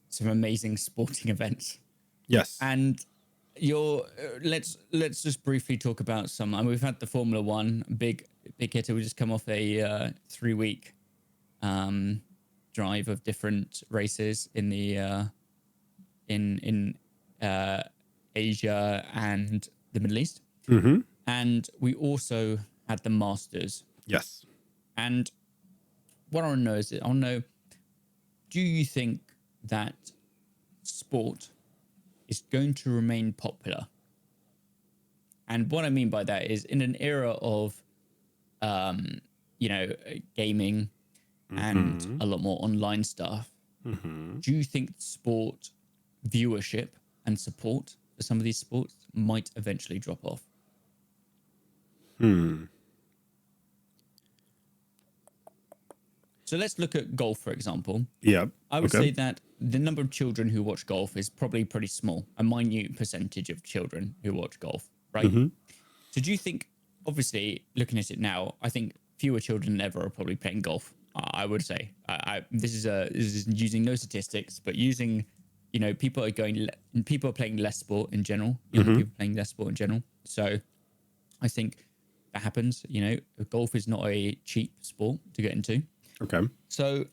some amazing sporting events. Yes. And let's just briefly talk about some. I mean, we've had the Formula One big hitter. We just come off a 3-week drive of different races in the in Asia and the Middle East. And we also had the Masters. Yes. And what I want to know is, do you think that sport is going to remain popular? And what I mean by that is, in an era of, gaming and a lot more online stuff, do you think sport viewership and support for some of these sports might eventually drop off? So let's look at golf, for example. Yeah. I would say that the number of children who watch golf is probably pretty small, a minute percentage of children who watch golf, right? So do you think, obviously, looking at it now, I think fewer children than ever are probably playing golf, I would say. This is using no statistics, but using people are playing less sport in general. People playing less sport in general. So I think that happens. Golf is not a cheap sport to get into. Okay. So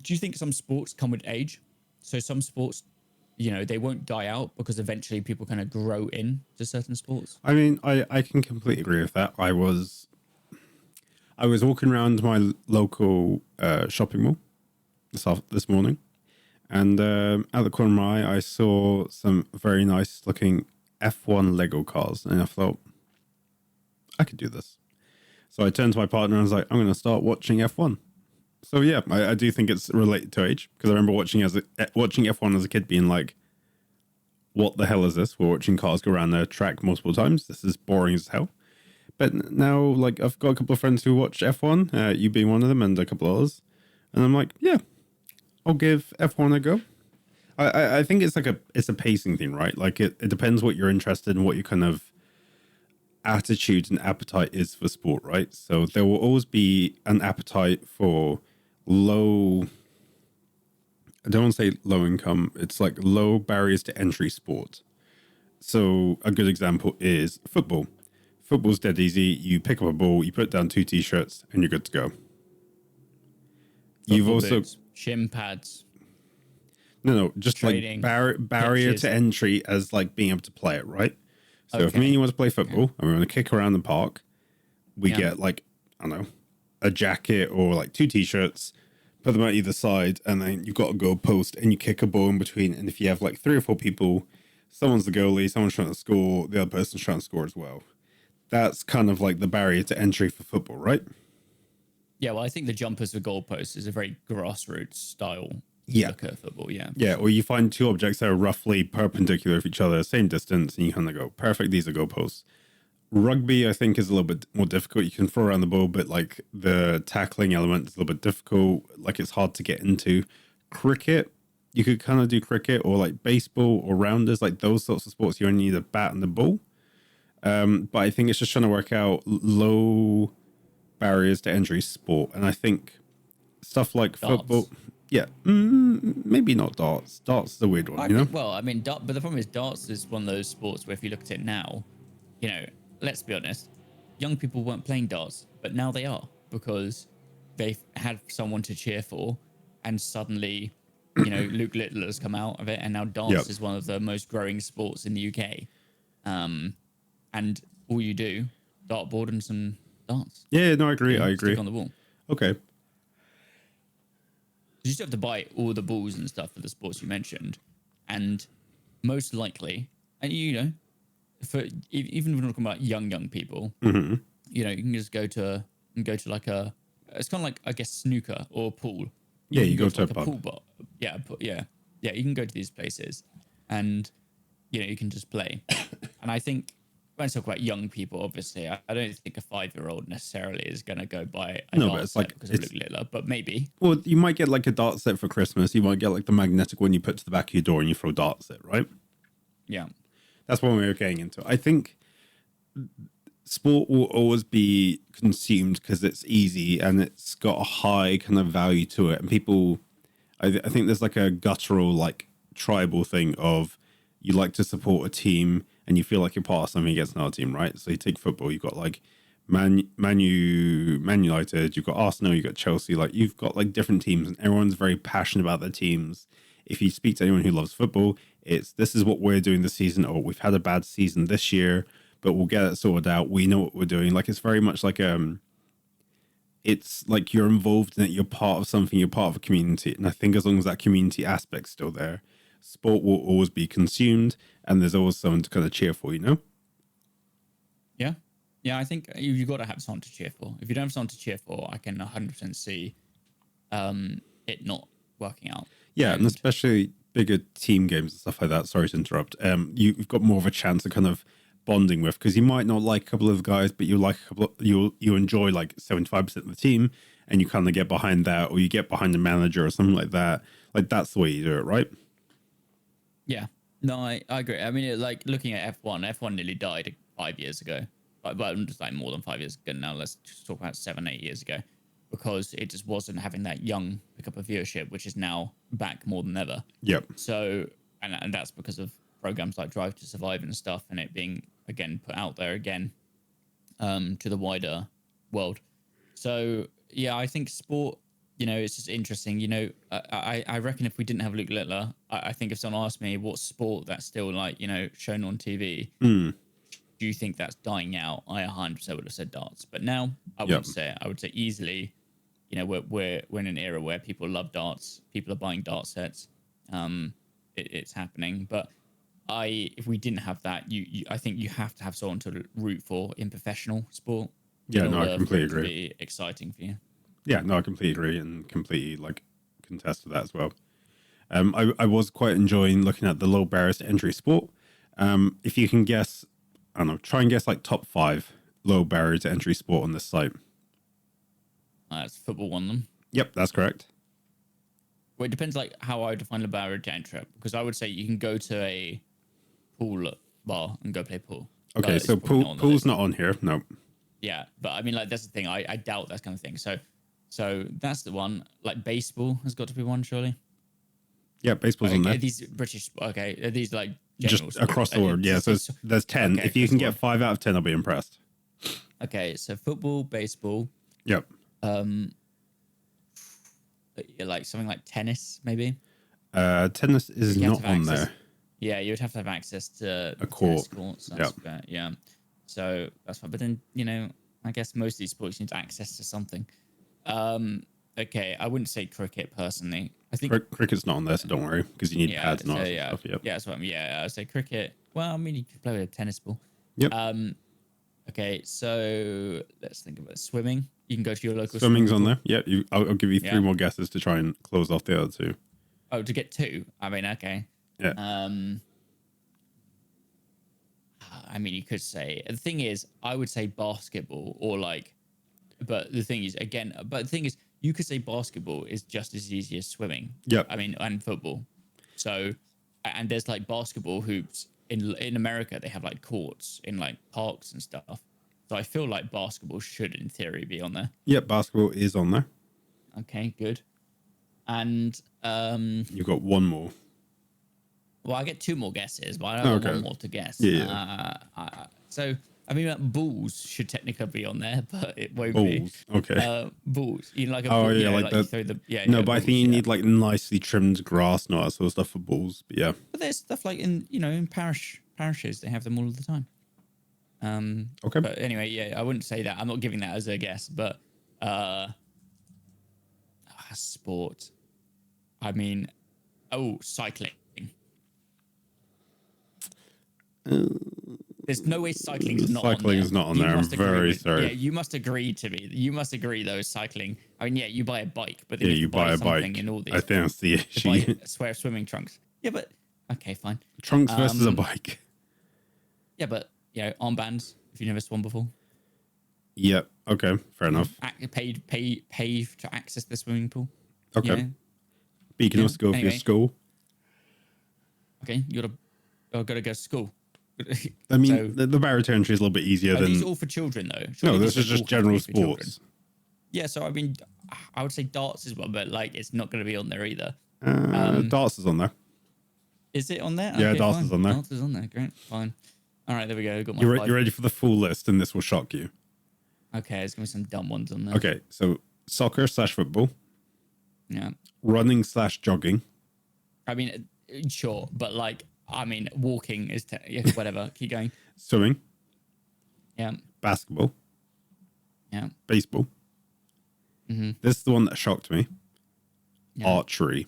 do you think some sports come with age? So some sports, they won't die out because eventually people kind of grow into certain sports. I mean, I can completely agree with that. I was walking around my local shopping mall this morning, and at the corner of my eye, I saw some very nice looking F1 Lego cars, and I thought, I could do this. So I turned to my partner and I was like, I'm going to start watching F1. So yeah, I do think it's related to age, because I remember watching F1 as a kid being like, what the hell is this? We're watching cars go around the track multiple times. This is boring as hell. But now, like, I've got a couple of friends who watch F1, you being one of them and a couple of others. And I'm like, yeah, I'll give F1 a go. I think it's it's a pacing thing, right? Like it depends what you're interested in, what your kind of attitude and appetite is for sport, right? So there will always be an appetite for I don't want to say low income, it's like low barriers to entry sport. So a good example is football. Football's dead easy. You pick up a ball, you put down 2 t-shirts, and you're good to go. You've also boots, shin pads. No, just trading, like barrier to entry as like being able to play it, right? So if me and you want to play football and we want to kick around the park, we get like, I don't know, a jacket or like 2 t-shirts, put them at either side, and then you've got a goal post and you kick a ball in between. And if you have like 3 or 4 people, someone's the goalie, someone's trying to score, the other person's trying to score as well. That's kind of like the barrier to entry for football, right? Yeah, well, I think the jumpers for goalposts is a very grassroots style look at football, Yeah, or you find 2 objects that are roughly perpendicular with each other, same distance, and you kind of go, perfect, these are goalposts. Rugby, I think, is a little bit more difficult. You can throw around the ball, but like the tackling element is a little bit difficult. Like it's hard to get into. Cricket, you could kind of do cricket, or like baseball or rounders, like those sorts of sports. You only need a bat and the ball. But I think it's just trying to work out low barriers to entry sport. And I think stuff like darts. Football, maybe not darts. Darts is a weird one, but the problem is darts is one of those sports where if you look at it now, let's be honest, young people weren't playing darts, but now they are, because they've had someone to cheer for, and suddenly, Luke Little has come out of it, and now darts is one of the most growing sports in the UK. And all you do, dartboard and some darts. Yeah, no, I agree. I agree. Stick on the wall. Okay. You still have to buy all the balls and stuff for the sports you mentioned, and most likely, and for even when we're talking about young people, you can just go to like it's kind of like, I guess, snooker or pool. You go to like a pool bar. Yeah, you can go to these places, and you can just play. And I think, when I talk about young people, obviously, I don't think a 5-year-old necessarily is going to go buy a dart set because of Luke Littler, but maybe. Well, you might get like a dart set for Christmas. You might get like the magnetic one you put to the back of your door and you throw darts at, right? Yeah. That's one way of getting into it. I think sport will always be consumed because it's easy and it's got a high kind of value to it. And people, I think there's like a guttural, like tribal thing of you like to support a team and you feel like you're part of something against another team, right? So you take football, you've got like Man United, you've got Arsenal, you've got Chelsea, like you've got like different teams and everyone's very passionate about their teams. If you speak to anyone who loves football, this is what we're doing this season, or we've had a bad season this year, but we'll get it sorted out. We know what we're doing. Like it's very much like it's like you're involved in it, you're part of something, you're part of a community. And I think as long as that community aspect's still there, sport will always be consumed and there's always someone to kind of cheer for, Yeah, I think you've got to have someone to cheer for. If you don't have someone to cheer for, I can 100% see it not working out. Yeah, and especially bigger team games and stuff like that. Sorry to interrupt. You've got more of a chance of kind of bonding with, because you might not like a couple of guys, but you like a couple. You enjoy like 75% of the team, and you kind of get behind that, or you get behind the manager or something like that. Like that's the way you do it, right? Yeah, no, I agree. I mean, like looking at F1 nearly died 5 years ago. But I'm just like more than 5 years ago now. Let's just talk about 7-8 years ago, because it just wasn't having that young pickup of viewership, which is now back more than ever. Yep. So, and that's because of programs like Drive to Survive and stuff, and it being again put out there again to the wider world. So yeah, I think sport, it's just interesting. I reckon if we didn't have Luke Littler, I think if someone asked me what sport that's still like, shown on TV, do you think that's dying out? I 100% would have said darts. But now I wouldn't say it. I would say easily, we're in an era where people love darts. People are buying dart sets. It's happening. But if we didn't have that, I think you have to have someone to root for in professional sport. Yeah, no, I completely agree. To be exciting for you. Yeah, no, I completely agree and completely contest to that as well. I was quite enjoying looking at the low barriers to entry sport. If you can guess, I don't know, try and guess top 5 low barriers to entry sport on this site. That's football, one of them. Yep, that's correct. Well, it depends how I define the barrier to entry, because I would say you can go to a pool bar and go play pool. Okay, so pool's not on here. No. Yeah, but I mean, that's the thing. I doubt that kind of thing. So that's the one. Baseball has got to be one, surely. Yeah, baseball's on there. Are these British? Okay, are these just across the world? Yeah, so there's 10. Okay, if you can get 5 out of 10, I'll be impressed. Okay, so football, baseball. Yep. Something like tennis, maybe. Tennis is not on there. Yeah, you would have to have access to a court. Courts. Yeah. So that's fine. But then, I guess most of these sports need access to something. Okay, I wouldn't say cricket personally. I think cricket's not on there, so don't worry, because you need pads and all that stuff. Yep. Yeah, that's what I mean. Yeah, I'd say cricket. Well, I mean, you could play with a tennis ball. Yep. Okay, so let's think about swimming. You can go to your local swimming's on there. Yeah, I'll give you 3 more guesses to try and close off the other 2. Oh, to get 2? I mean, okay. Yeah. I mean, you could say, the thing is, I would say basketball but the thing is, you could say basketball is just as easy as swimming. Yeah. I mean, and football. So, and there's basketball hoops in America. They have courts in parks and stuff. So I feel like basketball should, in theory, be on there. Yep, basketball is on there. Okay, good. And you've got 1 more. Well, I get 2 more guesses, but I don't have 1 more to guess. Yeah. So, I mean, balls should technically be on there, but it won't balls. be. Okay. Balls. You know, ball, you throw the, no, but balls, I think you need nicely trimmed grass and all that sort of stuff for balls. But yeah. But there's stuff in parishes, they have them all the time. Okay. But anyway, yeah, I wouldn't say that. I'm not giving that as a guess, but sport. I mean, cycling. There's no way cycling's not on there. Cycling is not on there. I'm very sorry. Yeah, you must agree to me. You must agree, though, cycling. I mean, yeah, you buy a bike, but then you buy a bike. In all these. I think that's the issue. Buy swimming trunks. Yeah, but okay, fine. Trunks versus a bike. Yeah, but armbands. If you've never swum before. Yep. Okay. Fair enough. Pay to access the swimming pool. Okay. Beacon of school for your school. Okay, you gotta go to school. I mean, the barrier to entry is a little bit easier than. These all for children, though. Surely no, this is just general sports. Yeah, so I mean, I would say darts is one, but it's not going to be on there either. Darts is on there. Is it on there? Yeah, okay, darts is on there. Darts is on there. Great, fine. All right, there we go. Got my you're ready for the full list, and this will shock you. Okay, there's going to be some dumb ones on there. Okay, so soccer/football. Yeah. Running/jogging. I mean, sure, but walking is whatever. Keep going. Swimming. Yeah. Basketball. Yeah. Baseball. Mm-hmm. This is the one that shocked me. Yeah. Archery.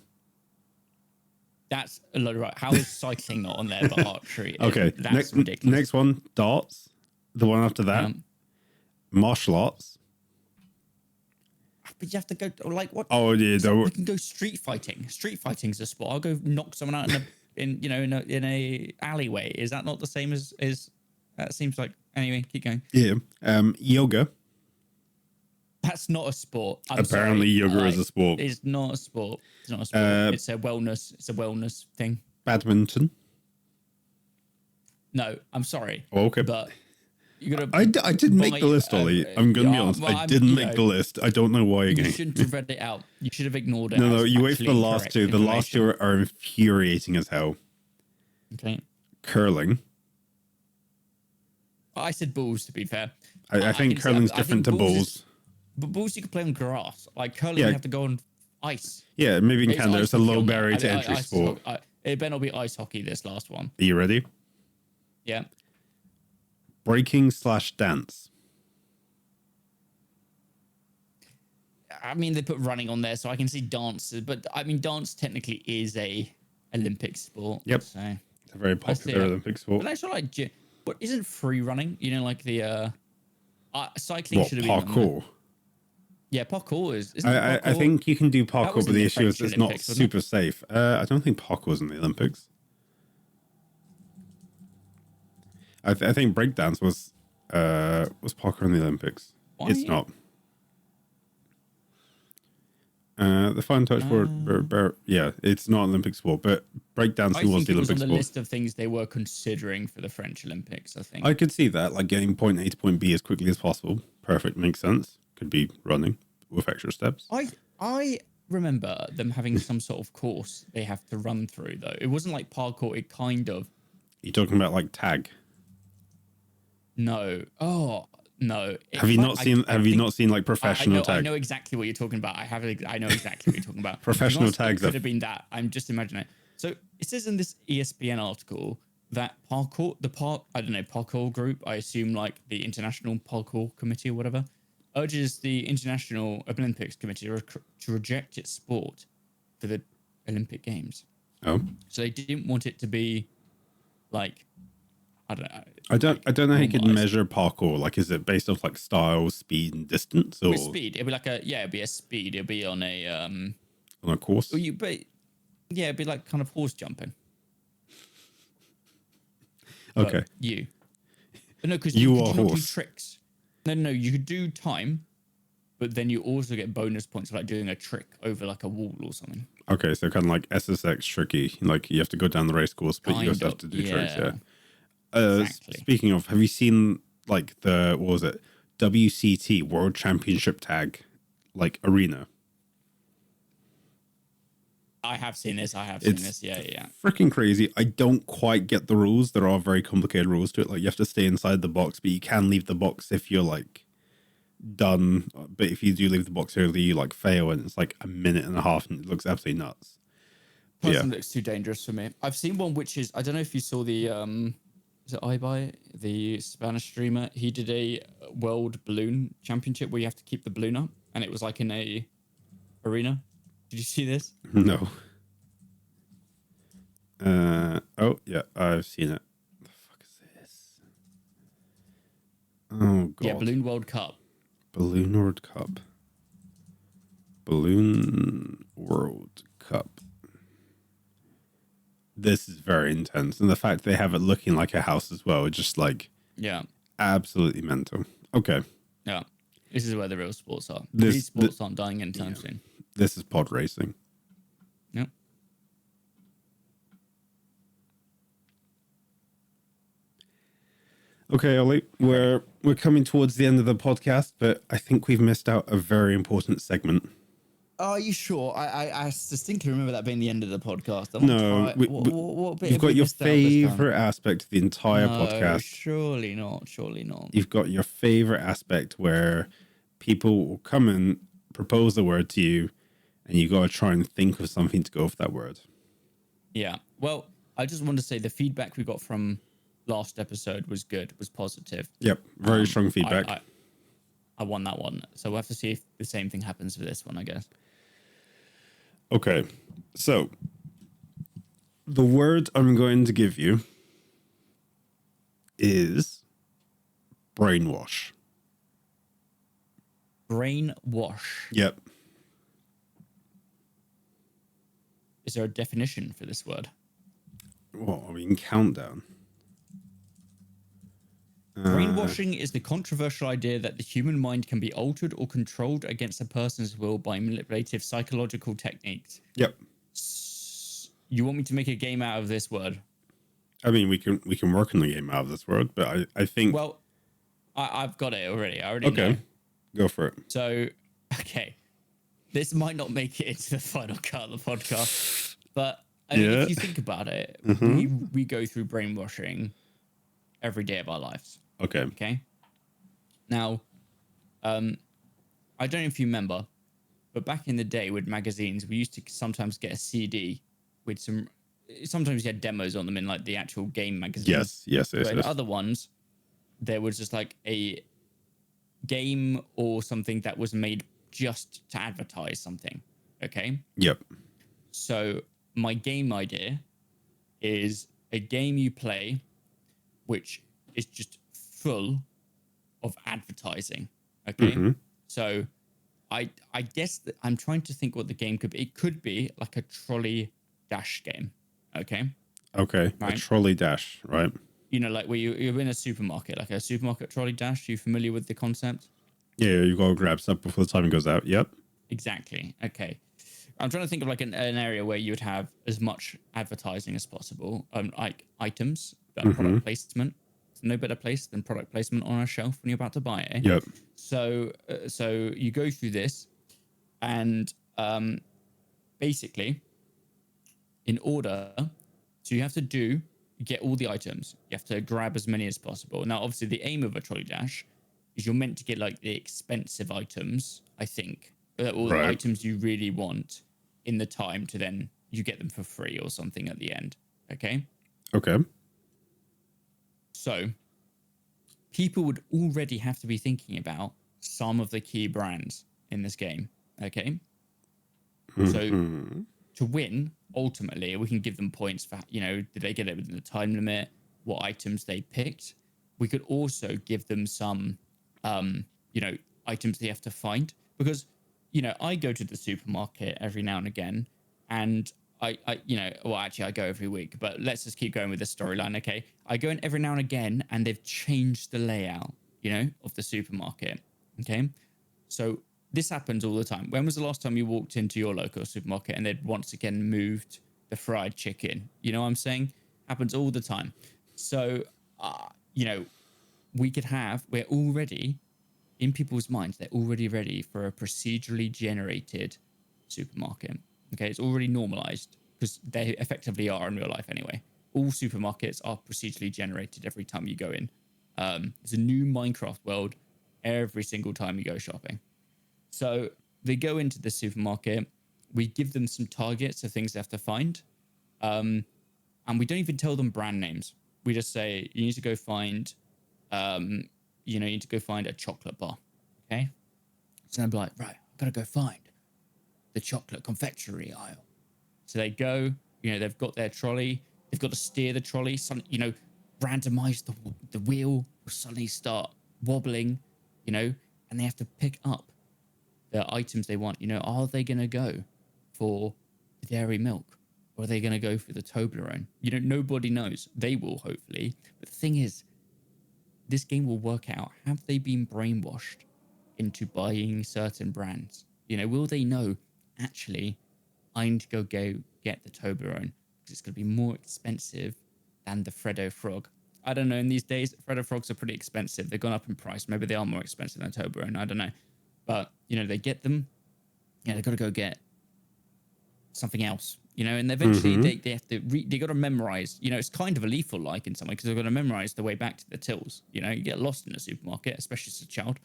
That's a lot of right. How is cycling not on there, but archery? Okay. That's ridiculous. Next one, darts. The one after that, martial arts. But you have to go what? Oh yeah, we can go street fighting. Street fighting's a sport. I'll go knock someone out in a alleyway. Is that not the same as? That seems like anyway. Keep going. Yeah. Yoga. That's not a sport. Apparently, yoga is a sport. It's not a sport. It's not a sport. It's a wellness. It's a wellness thing. Badminton. No, I'm sorry. Oh, okay. But I didn't make the list, Ollie. I'm going to be honest. I didn't make the list. I don't know why again. You shouldn't have read it out. You should have ignored it. No, you wait for the last two. The last two are infuriating as hell. Okay. Curling. I said balls, to be fair. I think curling's different to balls. But balls you can play on grass. Like curling, you have to go on ice. Yeah, maybe in Canada it's a low barrier to entry sport. It better not be ice hockey, this last one. Are you ready? Yeah. Breaking/dance. I mean, they put running on there, so I can see dance. But I mean, dance technically is a Olympic sport. Yep. So it's a very popular Olympic sport. But actually, like, what isn't free running? You know, like the cycling should have been parkour. Yeah, parkour is. I think you can do parkour, but the issue is it's not super safe. I don't think parkour's in the Olympics. I think breakdance was parkour in the Olympics. Why? It's not. The fine touch word, yeah, it's not an Olympic sport, but breakdancing was the Olympic sport. I think it was on the list of things they were considering for the French Olympics, I think. I could see that, like getting point A to point B as quickly as possible. Perfect, makes sense. Could be running with extra steps. I remember them having some sort of course they have to run through, though. It wasn't like parkour, it kind of... You're talking about like tag? No. Oh, no. Have you not seen like professional tag? I know exactly what you're talking about. I know exactly what you're talking about. Professional tags could have been that. I'm just imagining it. So it says in this ESPN article that parkour group, I assume like the International Parkour Committee or whatever, urges the International Olympics Committee to reject its sport for the Olympic Games. Oh. So they didn't want it to be like, I don't know. I don't know how you could measure parkour. Like, is it based off like style, speed, and distance, or with speed? It'd be like it'd be a speed. It'd be on a course. It'd be like kind of horse jumping. Okay. But no, because you are do tricks. No, you could do time, but then you also get bonus points for like doing a trick over like a wall or something. Okay, so kind of like SSX tricky. Like you have to go down the race course, but you also have to do tricks. Yeah. Exactly. Speaking of, have you seen like what was it? WCT World Championship Tag, like arena? I have seen this. Yeah. Freaking crazy. I don't quite get the rules. There are very complicated rules to it. Like you have to stay inside the box, but you can leave the box if you're like done. But if you do leave the box early, you like fail, and it's like a minute and a half, and it looks absolutely nuts. Person looks too dangerous for me. I've seen one which is, I don't know if you saw the is it iBuy, the Spanish streamer? He did a world balloon championship where you have to keep the balloon up, and it was like in a arena. Did you see this? No. Oh yeah, I've seen it. What the fuck is this? Oh god. Yeah, Balloon World Cup. Balloon World Cup. Balloon World Cup. This is very intense, and the fact they have it looking like a house as well, just like absolutely mental. Okay. Yeah, this is where the real sports are. These sports aren't dying anytime soon. This is pod racing. Yep. Okay, Ollie, we're coming towards the end of the podcast, but I think we've missed out a very important segment. Are you sure? I distinctly remember that being the end of the podcast. What you've got your favorite aspect of the entire podcast. Surely not. You've got your favorite aspect where people will come and propose a word to you, and you got to try and think of something to go with that word. Yeah. Well, I just want to say the feedback we got from last episode was good, was positive. Yep. Very strong feedback. I won that one. So we'll have to see if the same thing happens for this one, I guess. Okay. So the word I'm going to give you is brainwash. Brainwash. Yep. Is there a definition for this word? Well, I mean, countdown. Brainwashing is the controversial idea that the human mind can be altered or controlled against a person's will by manipulative psychological techniques. Yep. You want me to make a game out of this word? I mean, we can work on the game out of this word, but I think... Well, I've got it already. I already know. Go for it. So, okay. This might not make it into the final cut of the podcast, but I mean, if you think about it, we go through brainwashing every day of our lives. Okay. Now, I don't know if you remember, but back in the day with magazines, we used to sometimes get a CD with some. Sometimes you had demos on them in like the actual game magazines. Yes. But in other ones, there was just like a game or something that was made just to advertise something. Okay. Yep. So my game idea is a game you play, which is just full of advertising. Okay. So I guess that I'm trying to think what the game could be. It could be like a trolley dash game. Okay. Right? A trolley dash, right? You know, like where you're in a supermarket, like a supermarket trolley dash. You familiar with the concept? Yeah, you got to grab stuff before the time goes out. Yep. Exactly. Okay. I'm trying to think of like an area where you would have as much advertising as possible, like items, product placement. So no better place than product placement on a shelf when you're about to buy it. Yep. So you go through this, and basically, in order, so you have to get all the items. You have to grab as many as possible. Now, obviously, the aim of a trolley dash is you're meant to get like the expensive items, I think, all the items you really want in the time to then you get them for free or something at the end. Okay. So people would already have to be thinking about some of the key brands in this game. Okay. So to win, ultimately, we can give them points for, did they get it within the time limit, what items they picked. We could also give them some, items they have to find, because, I go to the supermarket every now and again, and I go every week, but let's just keep going with this storyline. Okay. I go in every now and again, and they've changed the layout, of the supermarket. Okay. So this happens all the time. When was the last time you walked into your local supermarket and they'd once again moved the fried chicken? You know what I'm saying? Happens all the time. So, we're already, in people's minds, they're already ready for a procedurally generated supermarket. Okay, it's already normalized because they effectively are in real life anyway. All supermarkets are procedurally generated every time you go in. It's a new Minecraft world every single time you go shopping. So they go into the supermarket. We give them some targets of things they have to find. And we don't even tell them brand names. We just say, you need to go find, you need to go find a chocolate bar. Okay. So they'll be like, right, I've got to go find the chocolate confectionery aisle. So they go, they've got their trolley. They've got to steer the trolley. Some, randomize the wheel will suddenly start wobbling, and they have to pick up the items they want. Are they going to go for the dairy milk, or are they going to go for the Toblerone? Nobody knows. They will, hopefully. But the thing is, this game will work out, have they been brainwashed into buying certain brands? Will they know, actually, I need to go get the Toblerone because it's going to be more expensive than the Freddo Frog. I don't know. In these days, Freddo Frogs are pretty expensive. They've gone up in price. Maybe they are more expensive than Toblerone. I don't know. But, they get them. They've got to go get something else, and eventually they have to, they got to memorize, it's kind of a lethal like in some way, because they've got to memorize the way back to the tills. You get lost in a supermarket, especially as a child.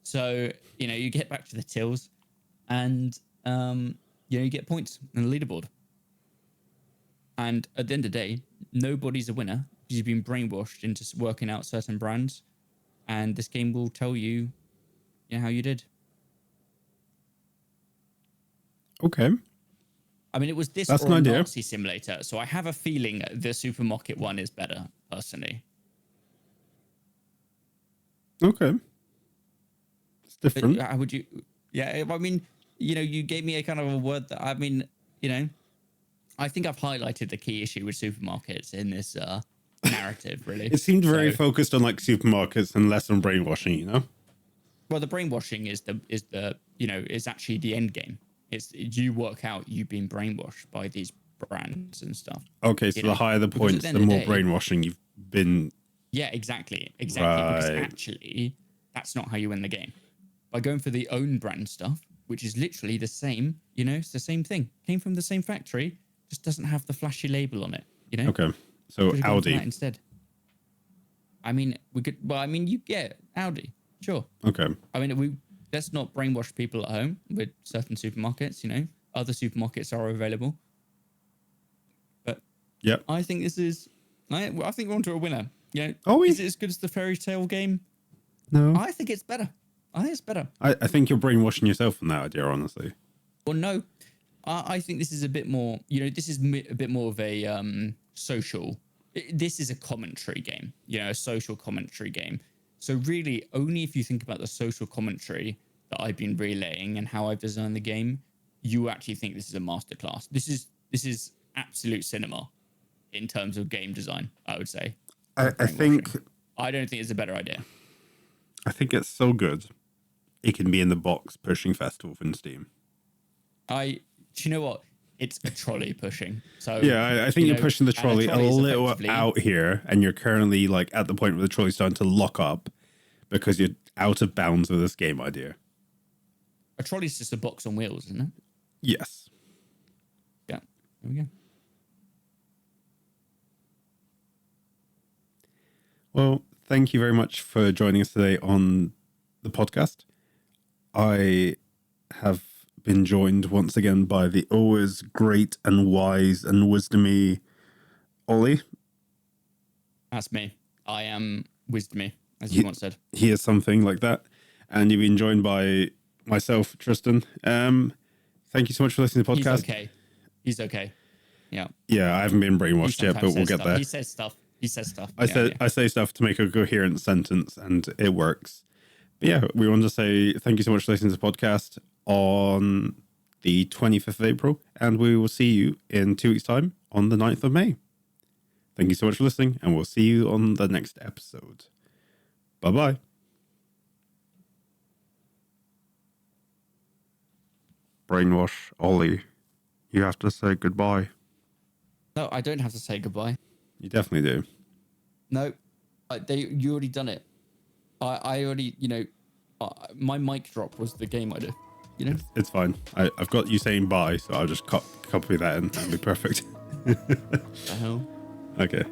So, you get back to the tills and, you get points on the leaderboard. And at the end of the day, nobody's a winner because you've been brainwashed into working out certain brands. And this game will tell you, how you did. Okay. I mean, it was this or a Nazi simulator, so I have a feeling the supermarket one is better, personally. Okay. It's different. How would you... Yeah, I mean, you gave me a kind of a word that, I mean, I think I've highlighted the key issue with supermarkets in this narrative, really. It seemed very focused on, like, supermarkets and less on brainwashing, Well, the brainwashing is actually the end game. It's you work out you've been brainwashed by these brands and stuff. Okay, so the higher the points, the more brainwashing you've been Yeah, exactly. Right. Because actually, that's not how you win the game. By going for the own brand stuff, which is literally the same, it's the same thing. Came from the same factory, just doesn't have the flashy label on it, Okay, so Audi. That instead. I mean, we could. Well, I mean, you get Audi, sure. Okay. I mean, let's not brainwash people at home with certain supermarkets. Other supermarkets are available. But yep, I think this is. I think we're onto a winner. Is it as good as the fairy tale game? No, I think it's better. I think it's better. I think you're brainwashing yourself on that idea, honestly. Well, no, I think this is a bit more. This is a bit more of a social. This is a commentary game. A social commentary game. So really, only if you think about the social commentary that I've been relaying and how I've designed the game, you actually think this is a masterclass. This is absolute cinema in terms of game design, I would say. I think... I don't think it's a better idea. I think it's so good, it can be in the box pushing Festival in Steam. Do you know what? It's a trolley pushing. So yeah, I think you're pushing the trolley a little out here, and you're currently at the point where the trolley's starting to lock up because you're out of bounds with this game idea. A trolley's just a box on wheels, isn't it? Yes. Yeah. There we go. Well, thank you very much for joining us today on the podcast. I have been joined once again by the always great and wise and wisdomy Ollie. That's me. I am wisdomy, as you once said. He is something like that. And you've been joined by myself, Tristan. Thank you so much for listening to the podcast. He's okay. Yeah. Yeah, I haven't been brainwashed yet, but we'll get there. He says stuff. I say stuff to make a coherent sentence, and it works. But yeah, we want to say thank you so much for listening to the podcast on the 25th of April, and we will see you in 2 weeks' time on the 9th of May. Thank you so much for listening, and we'll see you on the next episode. Bye-bye. Brainwash Ollie. You have to say goodbye. No, I don't have to say goodbye. You definitely do. No, you already done it. I already, my mic drop was the game idea. It's fine. I've got you saying bye, so I'll just copy that and it'll be perfect. The hell? Okay.